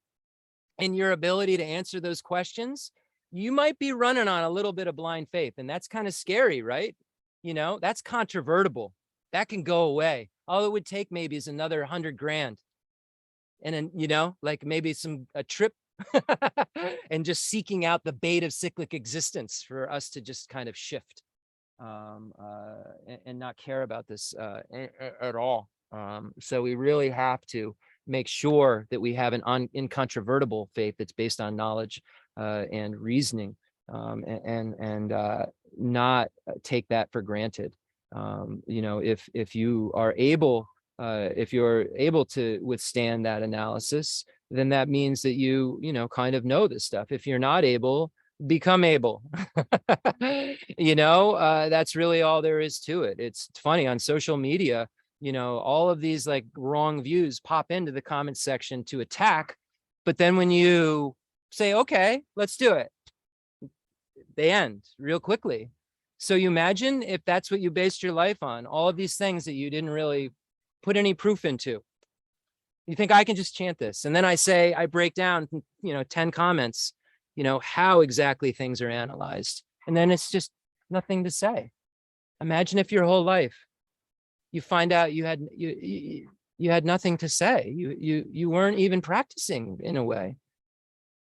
in your ability to answer those questions. You might be running on a little bit of blind faith, and that's kind of scary, right? That's controvertible. That can go away. All it would take maybe is another 100 grand. And then, like maybe a trip and just seeking out the bait of cyclic existence for us to just kind of shift and not care about this at all. So we really have to make sure that we have an incontrovertible faith that's based on knowledge and reasoning, and not take that for granted. If you are able, if you're able to withstand that analysis, then that means that you kind of know this stuff. If you're not able, become able. That's really all there is to it. It's funny on social media, all of these like wrong views pop into the comment section to attack, but then when you say, okay, let's do it, they end real quickly. So you imagine if that's what you based your life on, all of these things that you didn't really put any proof into. You think I can just chant this, and then I break down 10 comments, how exactly things are analyzed, and then it's just nothing to say. Imagine if your whole life you find out you had nothing to say. You weren't even practicing in a way.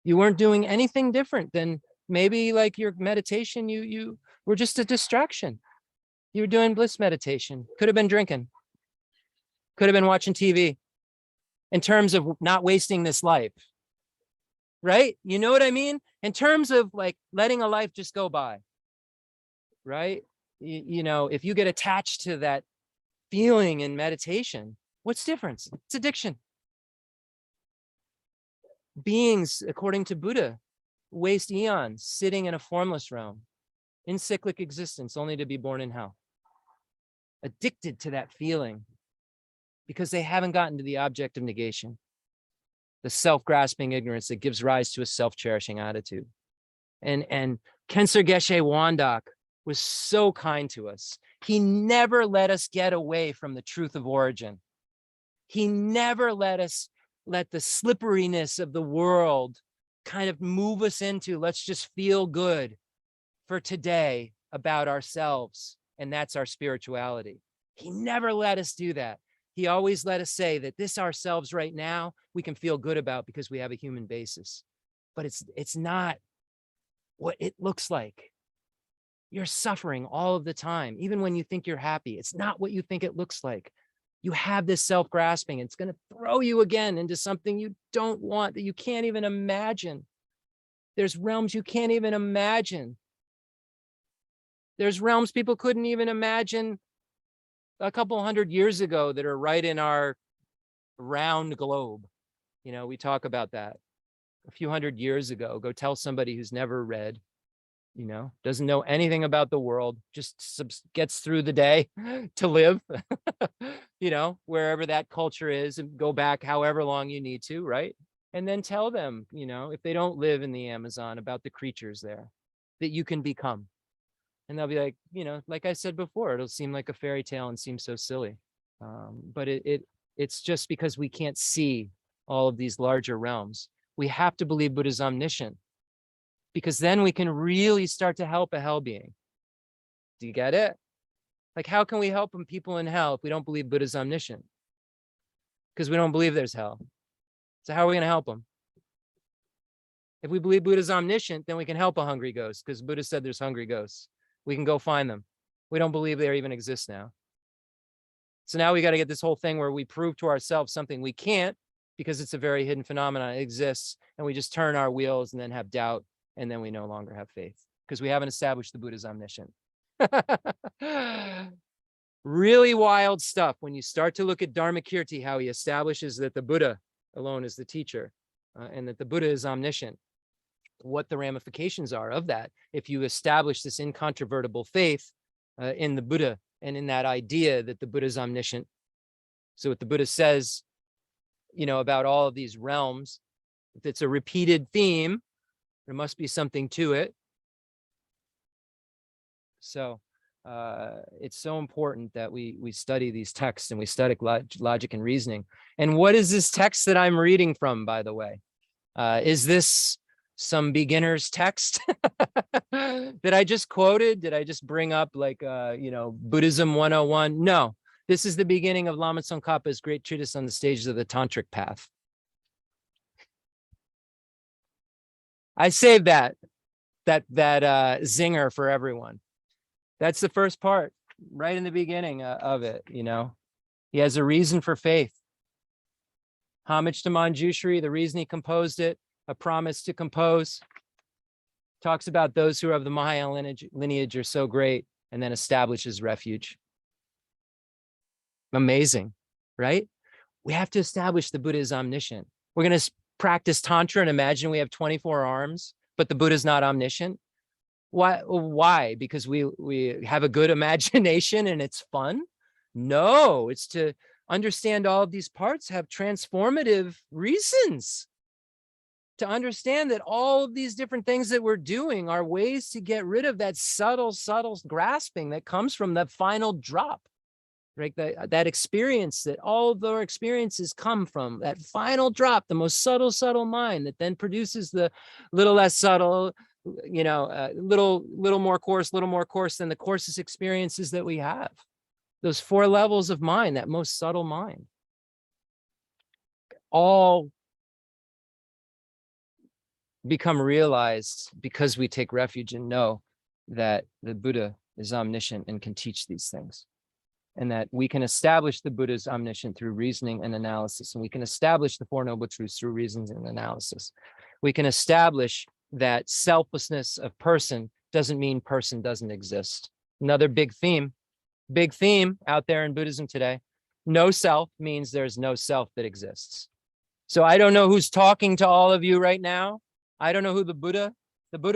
You weren't doing anything different than maybe like your meditation. You were just a distraction. You were doing bliss meditation. Could have been drinking. Could have been watching TV. In terms of not wasting this life, right? You know what I mean? In terms of like letting a life just go by, right? If you get attached to that feeling in meditation, what's the difference? It's addiction. Beings, according to Buddha, waste eons sitting in a formless realm, in cyclic existence, only to be born in hell. Addicted to that feeling because they haven't gotten to the object of negation, the self-grasping ignorance that gives rise to a self-cherishing attitude. And Khenser Geshe Wandak was so kind to us. He never let us get away from the truth of origin. He never let the slipperiness of the world kind of move us into, let's just feel good for today about ourselves, and that's our spirituality. He never let us do that. He always let us say that this ourselves right now, we can feel good about because we have a human basis. But it's not what it looks like. You're suffering all of the time. Even when you think you're happy, it's not what you think it looks like. You have this self-grasping. It's going to throw you again into something you don't want, that you can't even imagine. There's realms you can't even imagine. There's realms people couldn't even imagine a couple 100 years ago that are right in our round globe. We talk about that a few 100 years ago. Go tell somebody who's never read, doesn't know anything about the world, just gets through the day to live, wherever that culture is, and go back however long you need to, right? And then tell them, if they don't live in the Amazon, about the creatures there that you can become. And they'll be like, like I said before, it'll seem like a fairy tale and seem so silly. But it's just because we can't see all of these larger realms. We have to believe Buddha's omniscient, because then we can really start to help a hell being. Do you get it? Like, how can we help people in hell if we don't believe Buddha's omniscient? Because we don't believe there's hell. So how are we going to help them? If we believe Buddha's omniscient, then we can help a hungry ghost, because Buddha said there's hungry ghosts. We can go find them. We don't believe they even exist now. So now we got to get this whole thing where we prove to ourselves something we can't, because it's a very hidden phenomenon. It exists, and we just turn our wheels and then have doubt, and then we no longer have faith because we haven't established the Buddha's omniscient. Really wild stuff when you start to look at Dharmakirti, how he establishes that the Buddha alone is the teacher, and that the Buddha is omniscient. What the ramifications are of that if you establish this incontrovertible faith in the Buddha and in that idea that the Buddha is omniscient. So what the Buddha says, about all of these realms, if it's a repeated theme, there must be something to it. So it's so important that we study these texts, and we study logic and reasoning. And what is this text that I'm reading from, by the way? Is this some beginner's text that I just quoted? Did I just bring up like, Buddhism 101? No, this is the beginning of Lama Tsongkhapa's great treatise on the stages of the tantric path. I saved that zinger for everyone. That's the first part, right in the beginning of it. He has a reason for faith. Homage to Manjushri, the reason he composed it, a promise to compose. Talks about those who are of the Mahayana lineage are so great, and then establishes refuge. Amazing, right? We have to establish the Buddha is omniscient. We're going to practice Tantra and imagine we have 24 arms, but the Buddha is not omniscient. Why? Because we have a good imagination and it's fun? No, it's to understand all of these parts have transformative reasons. To understand that all of these different things that we're doing are ways to get rid of that subtle grasping that comes from the final drop, right? That experience, that all of our experiences come from that final drop, the most subtle mind that then produces the little less subtle, little more coarse than the coarsest experiences that we have. Those 4 levels of mind, that most subtle mind, all become realized because we take refuge and know that the Buddha is omniscient and can teach these things. And that we can establish the Buddha's omniscient through reasoning and analysis. And we can establish the 4 Noble Truths through reasons and analysis. We can establish that selflessness of person doesn't mean person doesn't exist. Another big theme out there in Buddhism today. No self means there's no self that exists. So I don't know who's talking to all of you right now. I don't know who the Buddha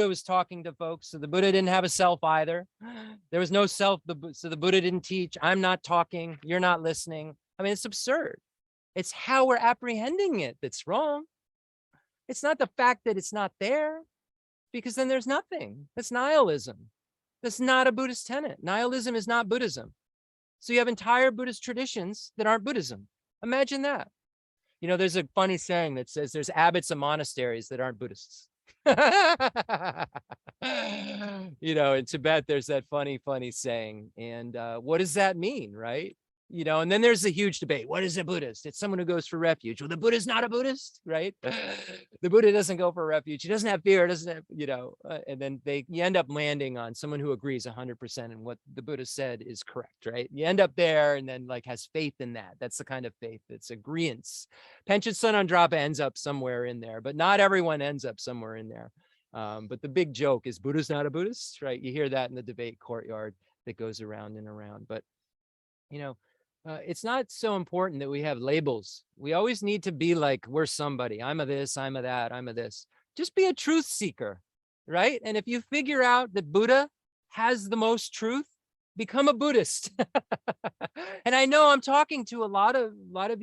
was talking to folks. So the Buddha didn't have a self either. There was no self. So the Buddha didn't teach. I'm not talking. You're not listening. I mean, it's absurd. It's how we're apprehending it that's wrong. It's not the fact that it's not there, because then there's nothing. That's nihilism. That's not a Buddhist tenet. Nihilism is not Buddhism. So you have entire Buddhist traditions that aren't Buddhism. Imagine that. You know, there's a funny saying that says there's abbots of monasteries that aren't Buddhists. In Tibet, there's that funny saying. And what does that mean, right? And then there's a huge debate. What is a Buddhist? It's someone who goes for refuge. Well, the Buddha's not a Buddhist, right? The Buddha doesn't go for refuge. He doesn't have fear, doesn't have, and then you end up landing on someone who agrees 100% in what the Buddha said is correct, right? You end up there and then has faith in that. That's the kind of faith that's agreeance. Panchen Sonandrapa ends up somewhere in there, but not everyone ends up somewhere in there. But the big joke is Buddha's not a Buddhist, right? You hear that in the debate courtyard that goes around and around. But, it's not so important that we have labels. We always need to be like, we're somebody. I'm a this, I'm a that, I'm a this. Just be a truth seeker, right? And if you figure out that Buddha has the most truth, become a Buddhist. And I know I'm talking to a lot of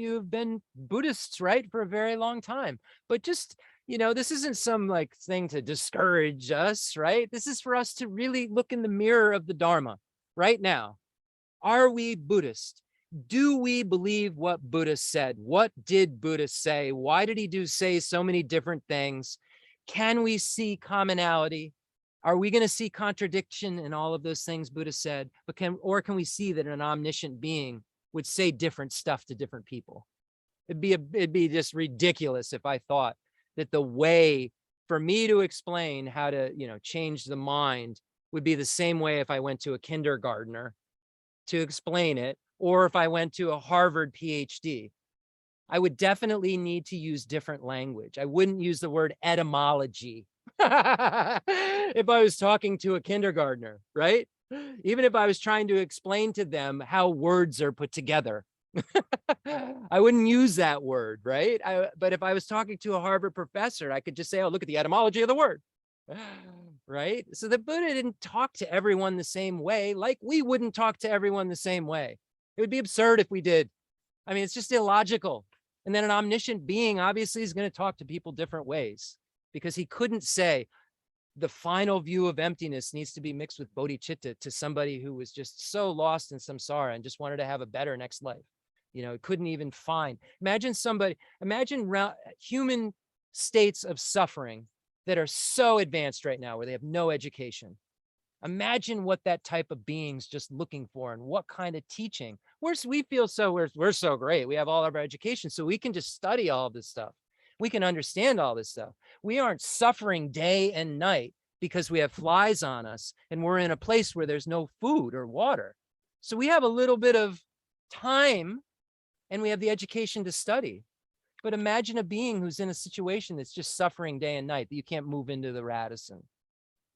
you who've been Buddhists, right, for a very long time. But just, this isn't some thing to discourage us, right? This is for us to really look in the mirror of the Dharma right now. Are we Buddhist? Do we believe what Buddha said? What did Buddha say? Why did he say so many different things? Can we see commonality? Are we going to see contradiction in all of those things Buddha said? But can we see that an omniscient being would say different stuff to different people? It'd be just ridiculous if I thought that the way for me to explain how to, change the mind would be the same way if I went to a kindergartner to explain it, or if I went to a Harvard PhD. I would definitely need to use different language. I wouldn't use the word etymology if I was talking to a kindergartner, right? Even if I was trying to explain to them how words are put together, I wouldn't use that word, right? But if I was talking to a Harvard professor, I could just say, oh, look at the etymology of the word. Right? So the Buddha didn't talk to everyone the same way, like we wouldn't talk to everyone the same way. It would be absurd if we did. I mean, it's just illogical. And then an omniscient being obviously is going to talk to people different ways, because he couldn't say the final view of emptiness needs to be mixed with bodhicitta to somebody who was just so lost in samsara and just wanted to have a better next life. Couldn't even find. Imagine human states of suffering that are so advanced right now where they have no education. Imagine what that type of being's just looking for and what kind of teaching. We feel we're so great. We have all of our education, so we can just study all of this stuff. We can understand all this stuff. We aren't suffering day and night because we have flies on us and we're in a place where there's no food or water. So we have a little bit of time and we have the education to study. But imagine a being who's in a situation that's just suffering day and night, that you can't move into the Radisson.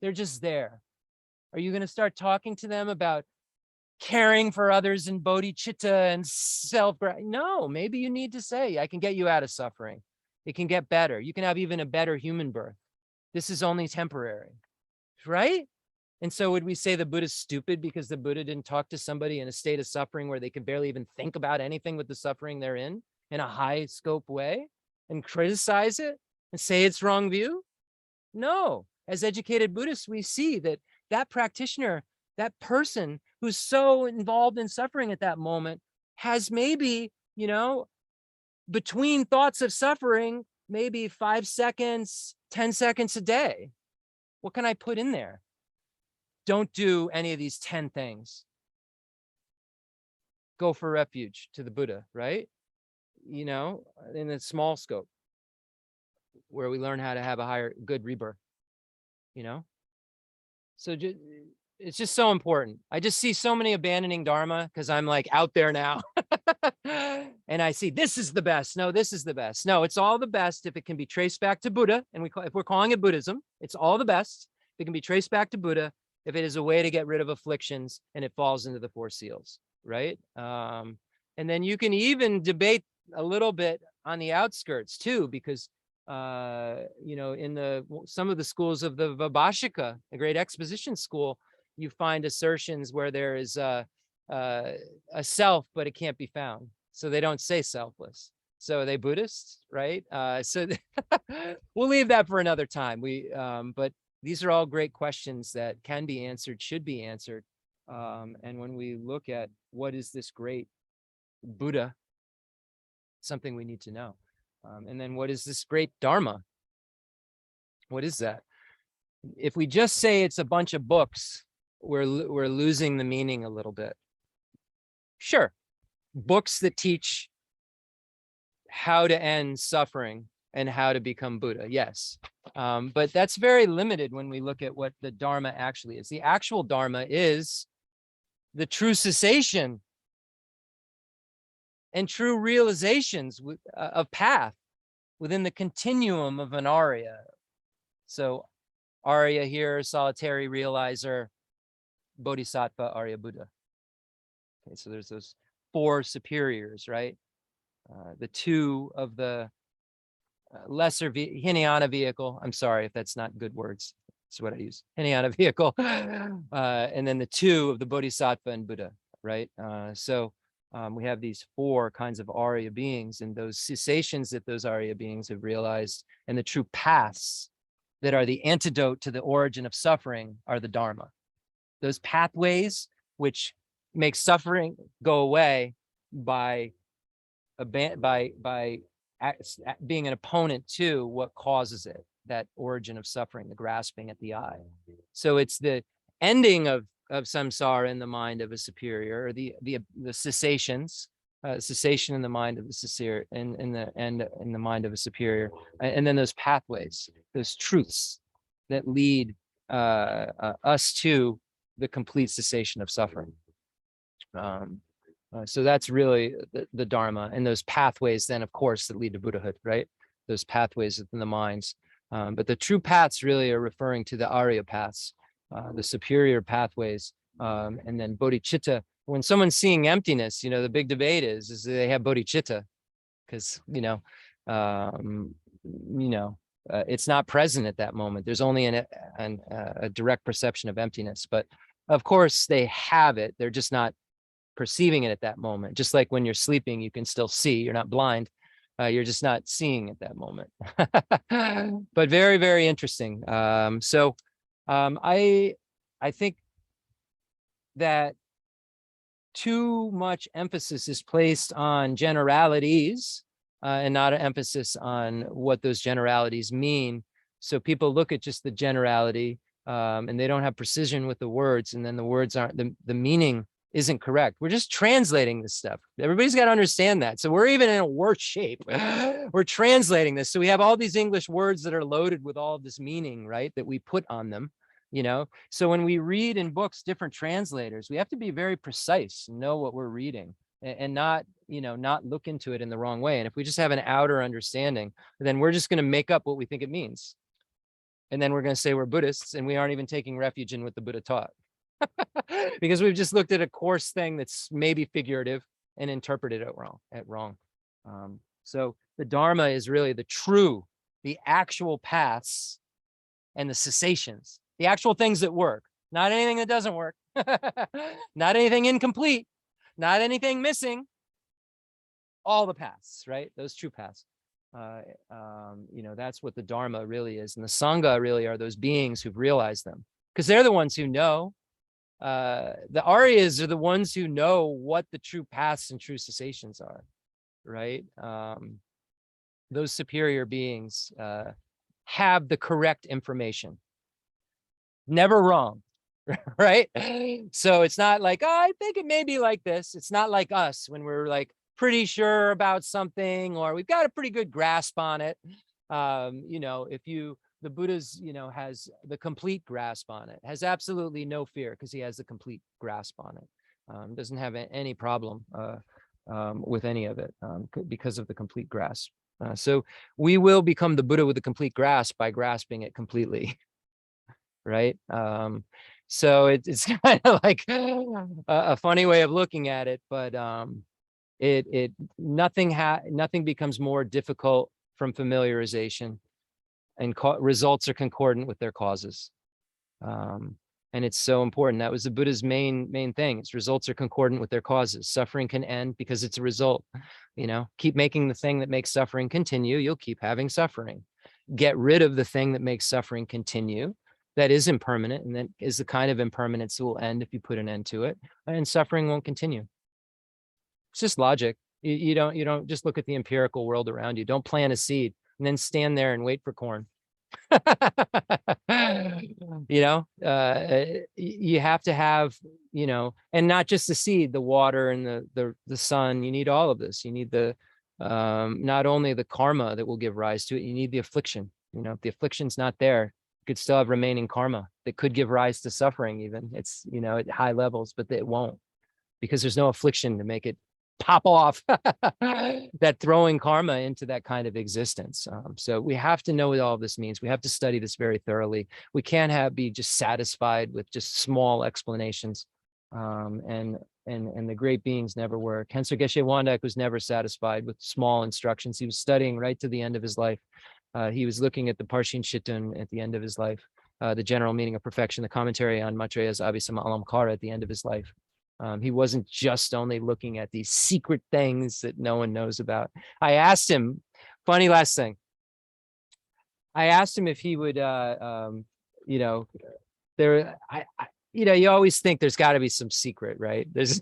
They're just there. Are you going to start talking to them about caring for others and bodhicitta and self? No, maybe you need to say, I can get you out of suffering. It can get better. You can have even a better human birth. This is only temporary, right? And so would we say the Buddha's stupid because the Buddha didn't talk to somebody in a state of suffering where they could barely even think about anything with the suffering they're in a high scope way, and criticize it and say it's wrong view? No. As educated Buddhists, we see that that practitioner, that person who's so involved in suffering at that moment, has maybe, between thoughts of suffering, maybe 5 seconds, 10 seconds a day. What can I put in there? Don't do any of these 10 things. Go for refuge to the Buddha, right? In a small scope where we learn how to have a good rebirth, So it's just so important. I just see so many abandoning Dharma because I'm like out there now. And I see this is the best. No, this is the best. No, it's all the best if it can be traced back to Buddha. And if we're calling it Buddhism, it's all the best. If it can be traced back to Buddha, if it is a way to get rid of afflictions and it falls into the 4 seals, right? And then you can even debate a little bit on the outskirts too, because in some of the schools of the Vibhashika, a great exposition school, you find assertions where there is a self, but it can't be found. So they don't say selfless. So are they Buddhists, right? So we'll leave that for another time. But these are all great questions that can be answered, should be answered. And when we look at what is this great Buddha, something we need to know. And then what is this great Dharma? What is that? If we just say it's a bunch of books, we're losing the meaning a little bit. Sure, books that teach how to end suffering and how to become Buddha, yes. But that's very limited when we look at what the Dharma actually is. The actual Dharma is the true cessation and true realizations of path within the continuum of an Arya. So Arya here, solitary realizer, Bodhisattva, Arya Buddha. Okay, so there's those 4 superiors, right? The 2 of the lesser Hinayana vehicle. I'm sorry if that's not good words. That's what I use. Hinayana vehicle. And then the 2 of the Bodhisattva and Buddha, right? We have these 4 kinds of Arya beings, and those cessations that those Arya beings have realized, and the true paths that are the antidote to the origin of suffering are the Dharma. Those pathways which make suffering go away by being an opponent to what causes it, that origin of suffering, the grasping at the eye. So it's the ending of samsara in the mind of a superior, or the cessations, cessation in the mind of the superior, and in the mind of a superior, and then those pathways, those truths that lead us to the complete cessation of suffering. So that's really the Dharma, and those pathways then, of course, that lead to Buddhahood, right? Those pathways within the minds. But the true paths really are referring to the Arya paths, the superior pathways, and then bodhicitta. When someone's seeing emptiness, the big debate is they have bodhicitta, because it's not present at that moment. There's only a direct perception of emptiness, but of course they have it. They're just not perceiving it at that moment. Just like when you're sleeping, you can still see. You're not blind. You're just not seeing at that moment. But very, very interesting. I think that too much emphasis is placed on generalities and not an emphasis on what those generalities mean. So people look at just the generality and they don't have precision with the words, and then the words aren't, the meaning isn't correct. We're just translating this stuff. Everybody's got to understand that. So we're even in a worse shape. We're translating this. So we have all these English words that are loaded with all of this meaning, right, that we put on them, So when we read in books different translators, we have to be very precise, know what we're reading, and not not look into it in the wrong way. And if we just have an outer understanding, then we're just going to make up what we think it means. And then we're going to say we're Buddhists and we aren't even taking refuge in what the Buddha taught. Because we've just looked at a coarse thing that's maybe figurative and interpreted it wrong. So the Dharma is really the actual paths and the cessations, the actual things that work, not anything that doesn't work, not anything incomplete, not anything missing, all the paths, right? Those true paths. That's what the Dharma really is. And the Sangha really are those beings who've realized them, because they're the ones who know. The Aryas are the ones who know what the true paths and true cessations are, right? Those superior beings have the correct information, never wrong, right? So it's not like, oh, I think it may be like this. It's not like us when we're like pretty sure about something, or we've got a pretty good grasp on it. The Buddha's, has the complete grasp on it, has absolutely no fear because he has the complete grasp on it. Doesn't have any problem with any of it because of the complete grasp. So we will become the Buddha with a complete grasp by grasping it completely, right? So it's kind of like a funny way of looking at it, but nothing becomes more difficult from familiarization, and results are concordant with their causes. And it's so important. That was the Buddha's main thing. Its results are concordant with their causes. Suffering can end because it's a result. Keep making the thing that makes suffering continue. You'll keep having suffering. Get rid of the thing that makes suffering continue. That is impermanent, and that is the kind of impermanence that will end if you put an end to it, and suffering won't continue. It's just logic. You don't just look at the empirical world around you. Don't plant a seed and then stand there and wait for corn. You have to have, and not just the seed, the water and the sun. You need all of this. You need the not only the karma that will give rise to it, you need the affliction. If the affliction's not there, you could still have remaining karma that could give rise to suffering. Even it's at high levels, but it won't, because there's no affliction to make it pop off that throwing karma into that kind of existence. So we have to know what all of this means. We have to study this very thoroughly. We can't be just satisfied with just small explanations. And the great beings never were. Khyentse Geshe Wandak was never satisfied with small instructions. He was studying right to the end of his life. He was looking at the Parshin Chittun at the end of his life, the general meaning of perfection, the commentary on Maitreya's Abhisama Alamkara at the end of his life. He wasn't just only looking at these secret things that no one knows about. I asked him, funny last thing. I asked him if he would, you always think there's got to be some secret, right? There's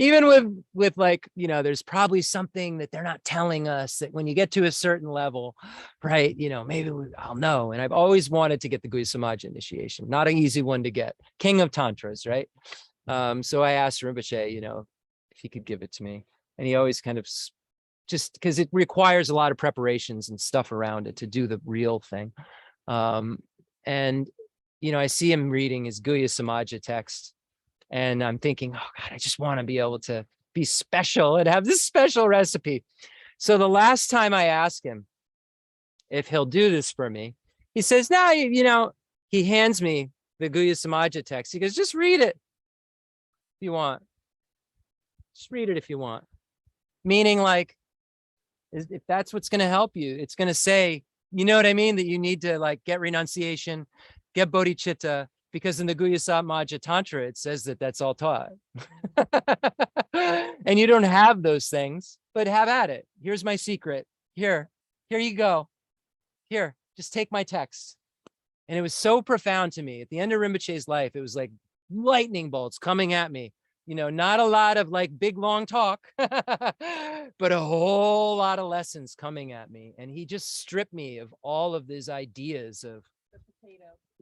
even with like, there's probably something that they're not telling us that when you get to a certain level, right? Maybe I'll know. And I've always wanted to get the Guhya Samaj initiation. Not an easy one to get. King of Tantras, right? So I asked Rinpoche, if he could give it to me. And he always kind of, just because it requires a lot of preparations and stuff around it to do the real thing. And I see him reading his Guhya Samaja text, and I'm thinking, oh God, I just want to be able to be special and have this special recipe. So the last time I asked him if he'll do this for me, he says, no, he hands me the Guhya Samaja text. He goes, just read it. You want, just read it if you want. Meaning, like, if that's what's going to help you, it's going to say, you know what I mean, that you need to like get renunciation, get bodhicitta, because in the Guhya Samaja Tantra it says that that's all taught. And you don't have those things, but have at it. Here's my secret. Here you go. Here, just take my text. And it was so profound to me. At the end of Rinpoche's life, it was like lightning bolts coming at me. Not a lot of like big long talk, but a whole lot of lessons coming at me. And he just stripped me of all of these ideas of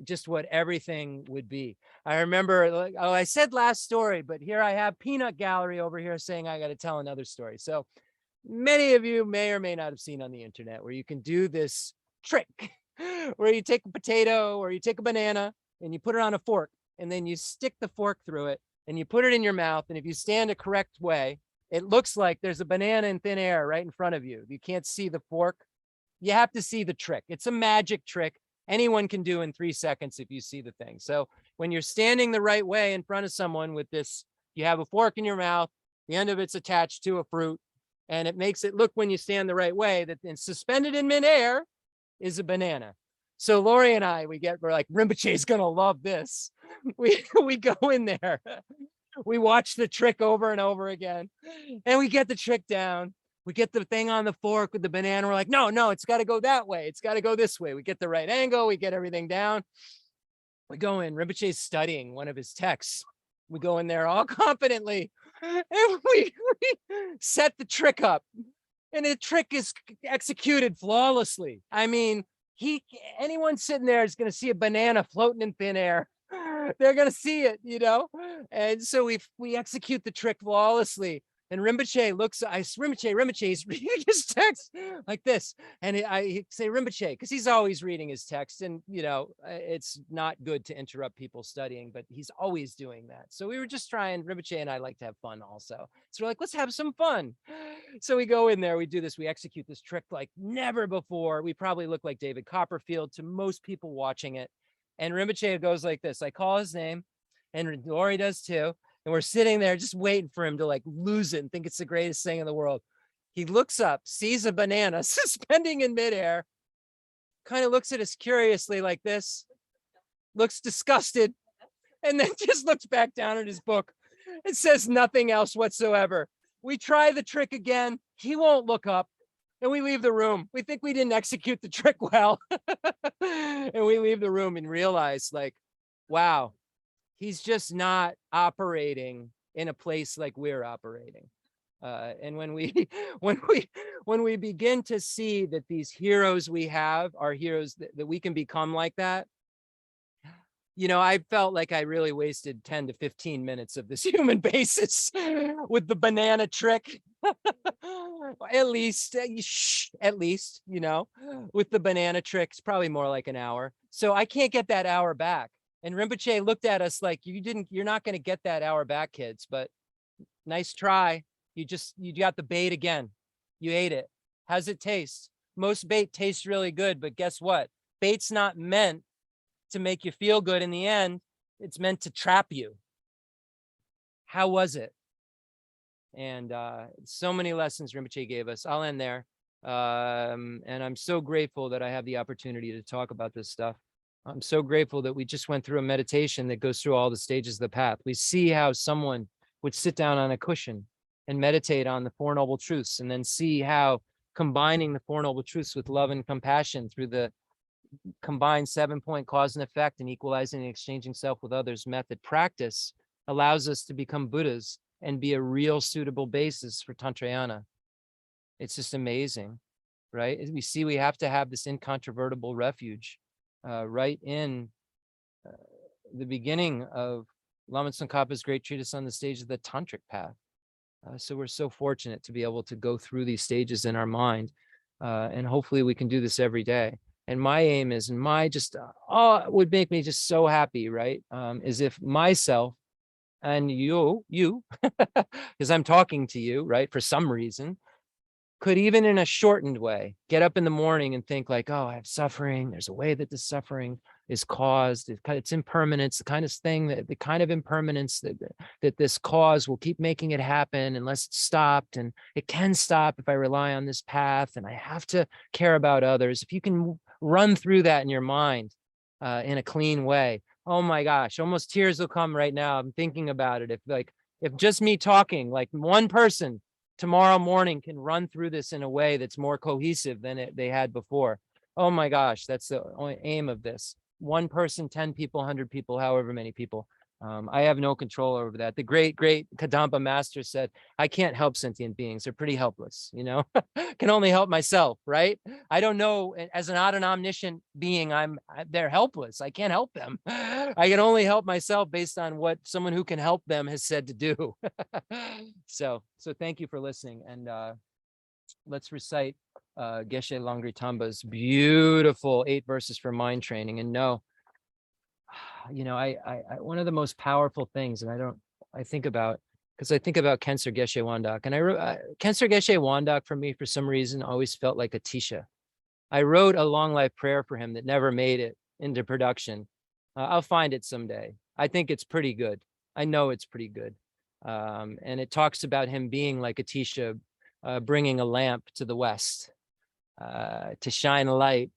just what everything would be. I remember, like, I said last story, but here I have Peanut Gallery over here saying I got to tell another story. So many of you may or may not have seen on the internet where you can do this trick where you take a potato or you take a banana and you put it on a fork, and then you stick the fork through it and you put it in your mouth. And if you stand a correct way, it looks like there's a banana in thin air right in front of you. You can't see the fork. You have to see the trick. It's a magic trick anyone can do in 3 seconds if you see the thing. So when you're standing the right way in front of someone with this, you have a fork in your mouth, the end of it's attached to a fruit, and it makes it look, when you stand the right way, that suspended in midair is a banana. So Lori and I, we're like, Rinpoche's gonna love this. We go in there, we watch the trick over and over again, and we get the trick down. We get the thing on the fork with the banana. We're like, no, it's got to go that way. It's got to go this way. We get the right angle. We get everything down. We go in. Rinpoche's studying one of his texts. We go in there all confidently, and we set the trick up, and the trick is executed flawlessly. I mean, anyone sitting there is going to see a banana floating in thin air. They're going to see it, you know? And so we execute the trick flawlessly. And Rinpoche looks, Rinpoche, he's reading his text like this. And I say, Rinpoche, because he's always reading his text. And, you know, it's not good to interrupt people studying, but he's always doing that. So we were just trying, Rinpoche and I like to have fun also. So we're like, let's have some fun. So we go in there, we do this, we execute this trick like never before. We probably look like David Copperfield to most people watching it. And Rinpoche goes like this. I call his name, and Lori does too. And we're sitting there just waiting for him to like lose it and think it's the greatest thing in the world. He looks up, sees a banana suspending in midair, kind of looks at us curiously like this, looks disgusted, and then just looks back down at his book and says nothing else whatsoever. We try the trick again. He won't look up, and we leave the room. We think we didn't execute the trick well. And we leave the room and realize, like, wow, he's just not operating in a place like we're operating. And when we begin to see that these heroes we have are heroes that we can become like that, you know, I felt like I really wasted 10 to 15 minutes of this human basis with the banana trick. At least, you know, with the banana trick, it's probably more like an hour. So I can't get that hour back. And Rinpoche looked at us like, you're not going to get that hour back, kids, but nice try. You got the bait again. You ate it. How's it taste? Most bait tastes really good, but guess what? Bait's not meant to make you feel good in the end. It's meant to trap you. How was it? And so many lessons Rinpoche gave us. I'll end there. And I'm so grateful that I have the opportunity to talk about this stuff. I'm so grateful that we just went through a meditation that goes through all the stages of the path. We see how someone would sit down on a cushion and meditate on the Four Noble Truths, and then see how combining the Four Noble Truths with love and compassion through the combined 7-point cause and effect and equalizing and exchanging self with others method practice allows us to become Buddhas and be a real suitable basis for Tantrayana. It's just amazing, right? As we see, we have to have this incontrovertible refuge right in the beginning of Lama Tsongkhapa's great treatise on the stage of the tantric path. So we're so fortunate to be able to go through these stages in our mind, and hopefully we can do this every day. And my aim is, and it would make me just so happy, right? Is if myself and you, because I'm talking to you, right? For some reason, could even in a shortened way, get up in the morning and think like, oh, I have suffering. There's a way that this suffering is caused. It's impermanence, the kind of impermanence that this cause will keep making it happen unless it's stopped. And it can stop if I rely on this path, and I have to care about others. If you can run through that in your mind in a clean way, oh my gosh, almost tears will come right now. I'm thinking about it. If just me talking, like one person tomorrow morning can run through this in a way that's more cohesive than they had before. Oh my gosh, that's the only aim of this. One person, 10 people, 100 people, however many people. I have no control over that. The great Kadampa master said, I can't help sentient beings. They're pretty helpless, you know, can only help myself, right? I don't know, as an odd and omniscient being, they're helpless. I can't help them. I can only help myself based on what someone who can help them has said to do. So thank you for listening. And let's recite Geshe Langri Tamba's beautiful 8 verses for mind training. And no, you know, I one of the most powerful things, and I think about, because I think about Khyentse Geshe Wandak, and Khyentse Geshe Wandak for me, for some reason, always felt like a Tisha. I wrote a long life prayer for him that never made it into production. I'll find it someday. I think it's pretty good. I know it's pretty good. And it talks about him being like a Tisha, bringing a lamp to the West, to shine a light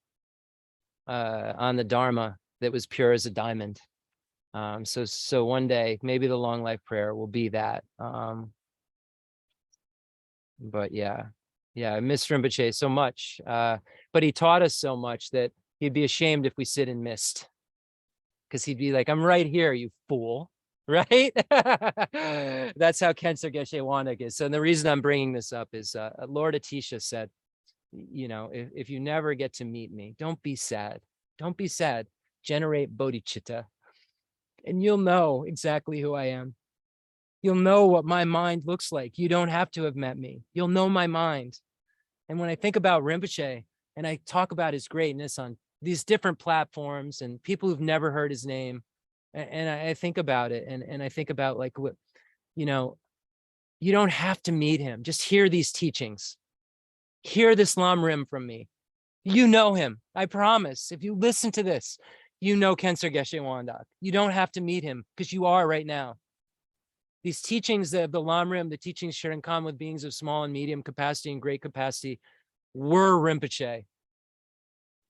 on the Dharma that was pure as a diamond. So one day, maybe the long life prayer will be that. But yeah, I miss Rinpoche so much. But he taught us so much that he'd be ashamed if we sit in mist, because he'd be like, I'm right here, you fool. Right? That's how Khyentse Geshe Wandak is. So the reason I'm bringing this up is Lord Atisha said, you know, if you never get to meet me, don't be sad. Don't be sad. Generate bodhicitta, and you'll know exactly who I am. You'll know what my mind looks like. You don't have to have met me. You'll know my mind. And when I think about Rinpoche and I talk about his greatness on these different platforms and people who've never heard his name, and I think about it, and I think about like what, you know, you don't have to meet him. Just hear these teachings. Hear this Lam Rim from me. You know him. I promise. If you listen to this, you know Khyentse Geshe Wandak. You don't have to meet him, because you are right now. These teachings of the Lam Rim, the teachings shared in common with beings of small and medium capacity and great capacity, were Rinpoche.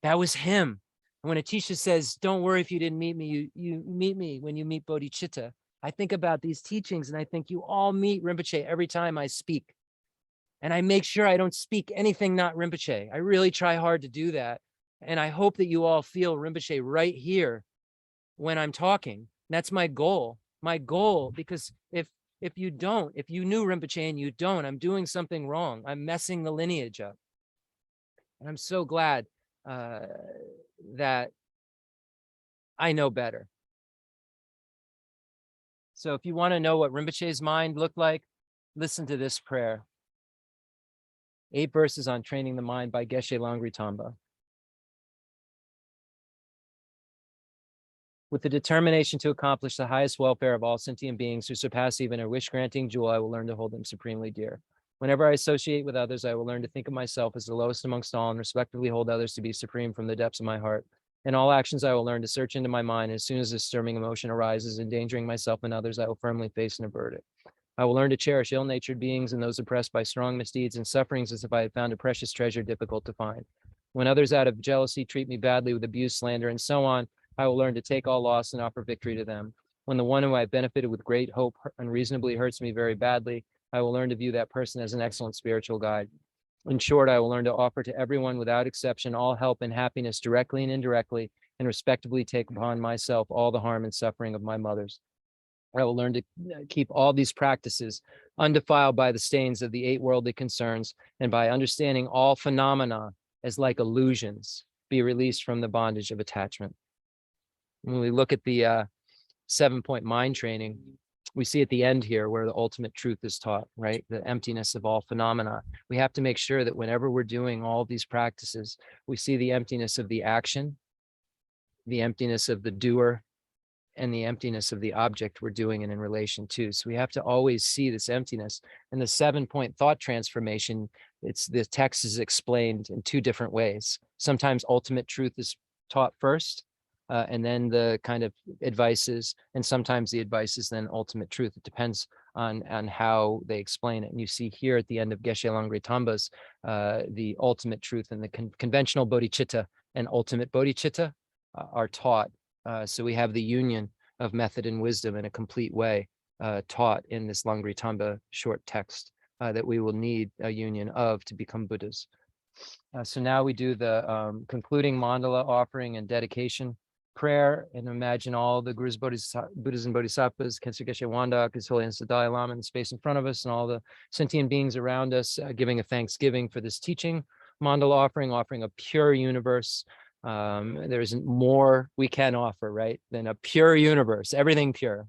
That was him. And when Atisha says, don't worry if you didn't meet me, you meet me when you meet bodhicitta. I think about these teachings and I think you all meet Rinpoche every time I speak. And I make sure I don't speak anything not Rinpoche. I really try hard to do that. And I hope that you all feel Rinpoche right here when I'm talking. That's my goal. My goal, because if you don't, if you knew Rinpoche and you don't, I'm doing something wrong. I'm messing the lineage up. And I'm so glad that I know better. So if you want to know what Rinpoche's mind looked like, listen to this prayer. 8 verses on training the mind by Geshe Langri Tamba. With the determination to accomplish the highest welfare of all sentient beings who surpass even a wish-granting jewel, I will learn to hold them supremely dear. Whenever I associate with others, I will learn to think of myself as the lowest amongst all and respectively hold others to be supreme from the depths of my heart. In all actions, I will learn to search into my mind. As soon as a disturbing emotion arises, endangering myself and others, I will firmly face and avert it. I will learn to cherish ill-natured beings and those oppressed by strong misdeeds and sufferings as if I had found a precious treasure difficult to find. When others out of jealousy treat me badly with abuse, slander, and so on, I will learn to take all loss and offer victory to them. When the one who I have benefited with great hope unreasonably hurts me very badly, I will learn to view that person as an excellent spiritual guide. In short, I will learn to offer to everyone without exception all help and happiness directly and indirectly, and respectively take upon myself all the harm and suffering of my mothers. I will learn to keep all these practices undefiled by the stains of the 8 worldly concerns, and by understanding all phenomena as like illusions, be released from the bondage of attachment. When we look at the 7-point mind training, we see at the end here where the ultimate truth is taught, right? The emptiness of all phenomena. We have to make sure that whenever we're doing all these practices, we see the emptiness of the action, the emptiness of the doer, and the emptiness of the object we're doing it in relation to. So we have to always see this emptiness. And the 7-point thought transformation, the text is explained in 2 different ways. Sometimes ultimate truth is taught first, and then the kind of advices, and sometimes the advice is then ultimate truth. It depends on how they explain it. And you see here at the end of Geshe Langri Tamba's, the ultimate truth and the conventional bodhicitta and ultimate bodhicitta are taught. So we have the union of method and wisdom in a complete way taught in this Langri Tamba short text that we will need a union of to become Buddhas. So now we do the concluding mandala offering and dedication prayer, and imagine all the Gurus, Buddhas and Bodhisattvas, Khyentse Geshe Wandak, His Holiness the Dalai Lama in the space in front of us, and all the sentient beings around us, giving a thanksgiving for this teaching mandala offering a pure universe. There isn't more we can offer, right, than a pure universe, everything pure.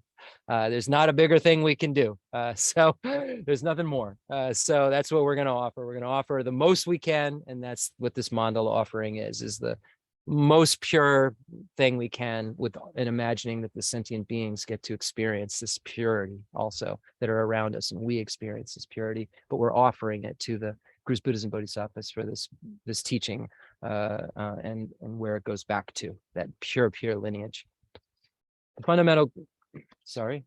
There's not a bigger thing we can do. So there's nothing more. So that's what we're going to offer. We're going to offer the most we can. And that's what this mandala offering is the most pure thing we can with and imagining that the sentient beings get to experience this purity also that are around us, and we experience this purity, but we're offering it to the Gurus, Buddhas, and Bodhisattvas for this teaching, and where it goes back to that pure lineage. The fundamental, sorry,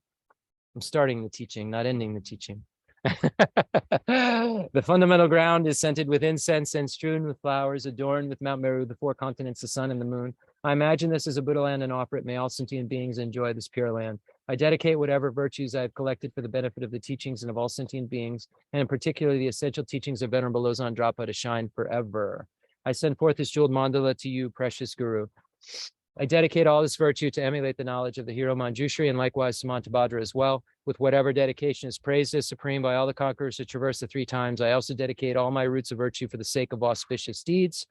I'm starting the teaching, not ending the teaching. The fundamental ground is scented with incense and strewn with flowers, adorned with Mount Meru, the four continents, the sun, and the moon. I imagine this as a Buddha land and offer it. May all sentient beings enjoy this pure land. I dedicate whatever virtues I have collected for the benefit of the teachings and of all sentient beings, and in particular the essential teachings of Venerable Losang Drapa to shine forever. I send forth this jeweled mandala to you, precious Guru. I dedicate all this virtue to emulate the knowledge of the hero Manjushri, and likewise Samantabhadra as well, with whatever dedication is praised as supreme by all the conquerors who traverse the three times. I also dedicate all my roots of virtue for the sake of auspicious deeds.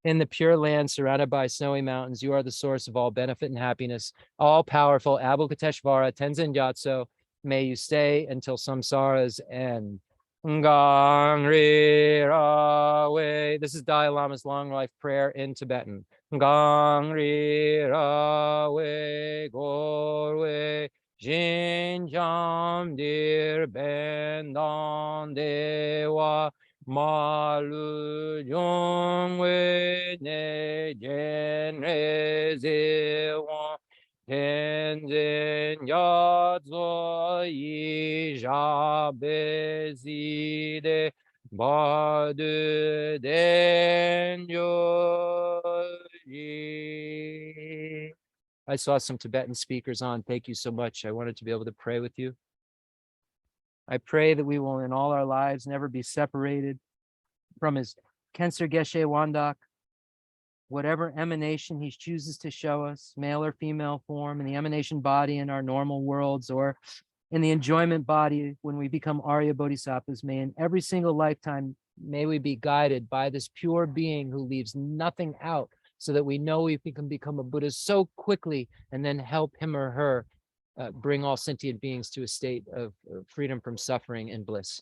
In the pure land surrounded by snowy mountains, you are the source of all benefit and happiness. All powerful Avalokiteshvara, Tenzin Gyatso, may you stay until samsara's end. Ngangri Rawe. This is Dalai Lama's long life prayer in Tibetan. Ngangri Rawe Gorwe Jinjam Dir Bendan Dewa Malu Jongwe Ne Genre Zewa Tenzin Yatso Yija Bezide Badu Denyo. I saw some Tibetan speakers on. Thank you so much. I wanted to be able to pray with you. I pray that we will in all our lives never be separated from his Khenser Geshe Wandak, whatever emanation he chooses to show us, male or female form, in the emanation body in our normal worlds, or in the enjoyment body when we become Arya Bodhisattvas. May in every single lifetime, may we be guided by this pure being who leaves nothing out, so that we know we can become a Buddha so quickly, and then help him or her bring all sentient beings to a state of freedom from suffering and bliss.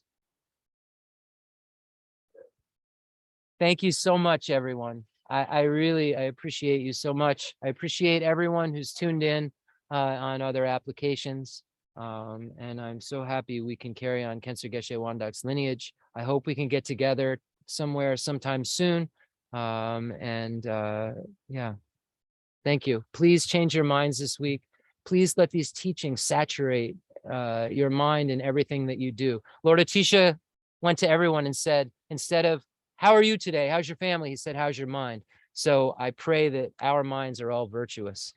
Thank you so much, everyone. I really appreciate you so much. I appreciate everyone who's tuned in on other applications. And I'm so happy we can carry on Khenser Geshe Wandak's lineage. I hope we can get together somewhere sometime soon. Yeah, thank you. Please change your minds this week. Please let these teachings saturate your mind in everything that you do. Lord Atisha went to everyone and said, instead of, how are you today? How's your family? He said, how's your mind? So I pray that our minds are all virtuous.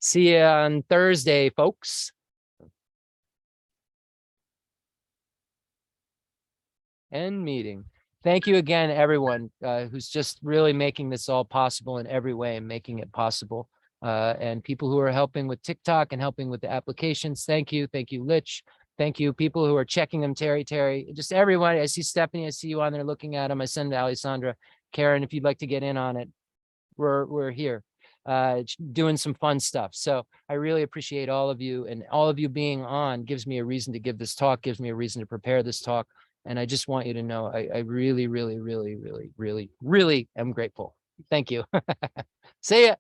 See you on Thursday, folks. End meeting. Thank you again, everyone who's just really making this all possible in every way and making it possible. And people who are helping with TikTok and helping with the applications. Thank you. Thank you, Lich. Thank you, people who are checking them, Terry, just everyone. I see Stephanie, I see you on there looking at them. I send to Alessandra. Karen, if you'd like to get in on it, we're here doing some fun stuff. So I really appreciate all of you, and all of you being on gives me a reason to give this talk, gives me a reason to prepare this talk. And I just want you to know, I really, really, really, really, really, really am grateful. Thank you. See ya.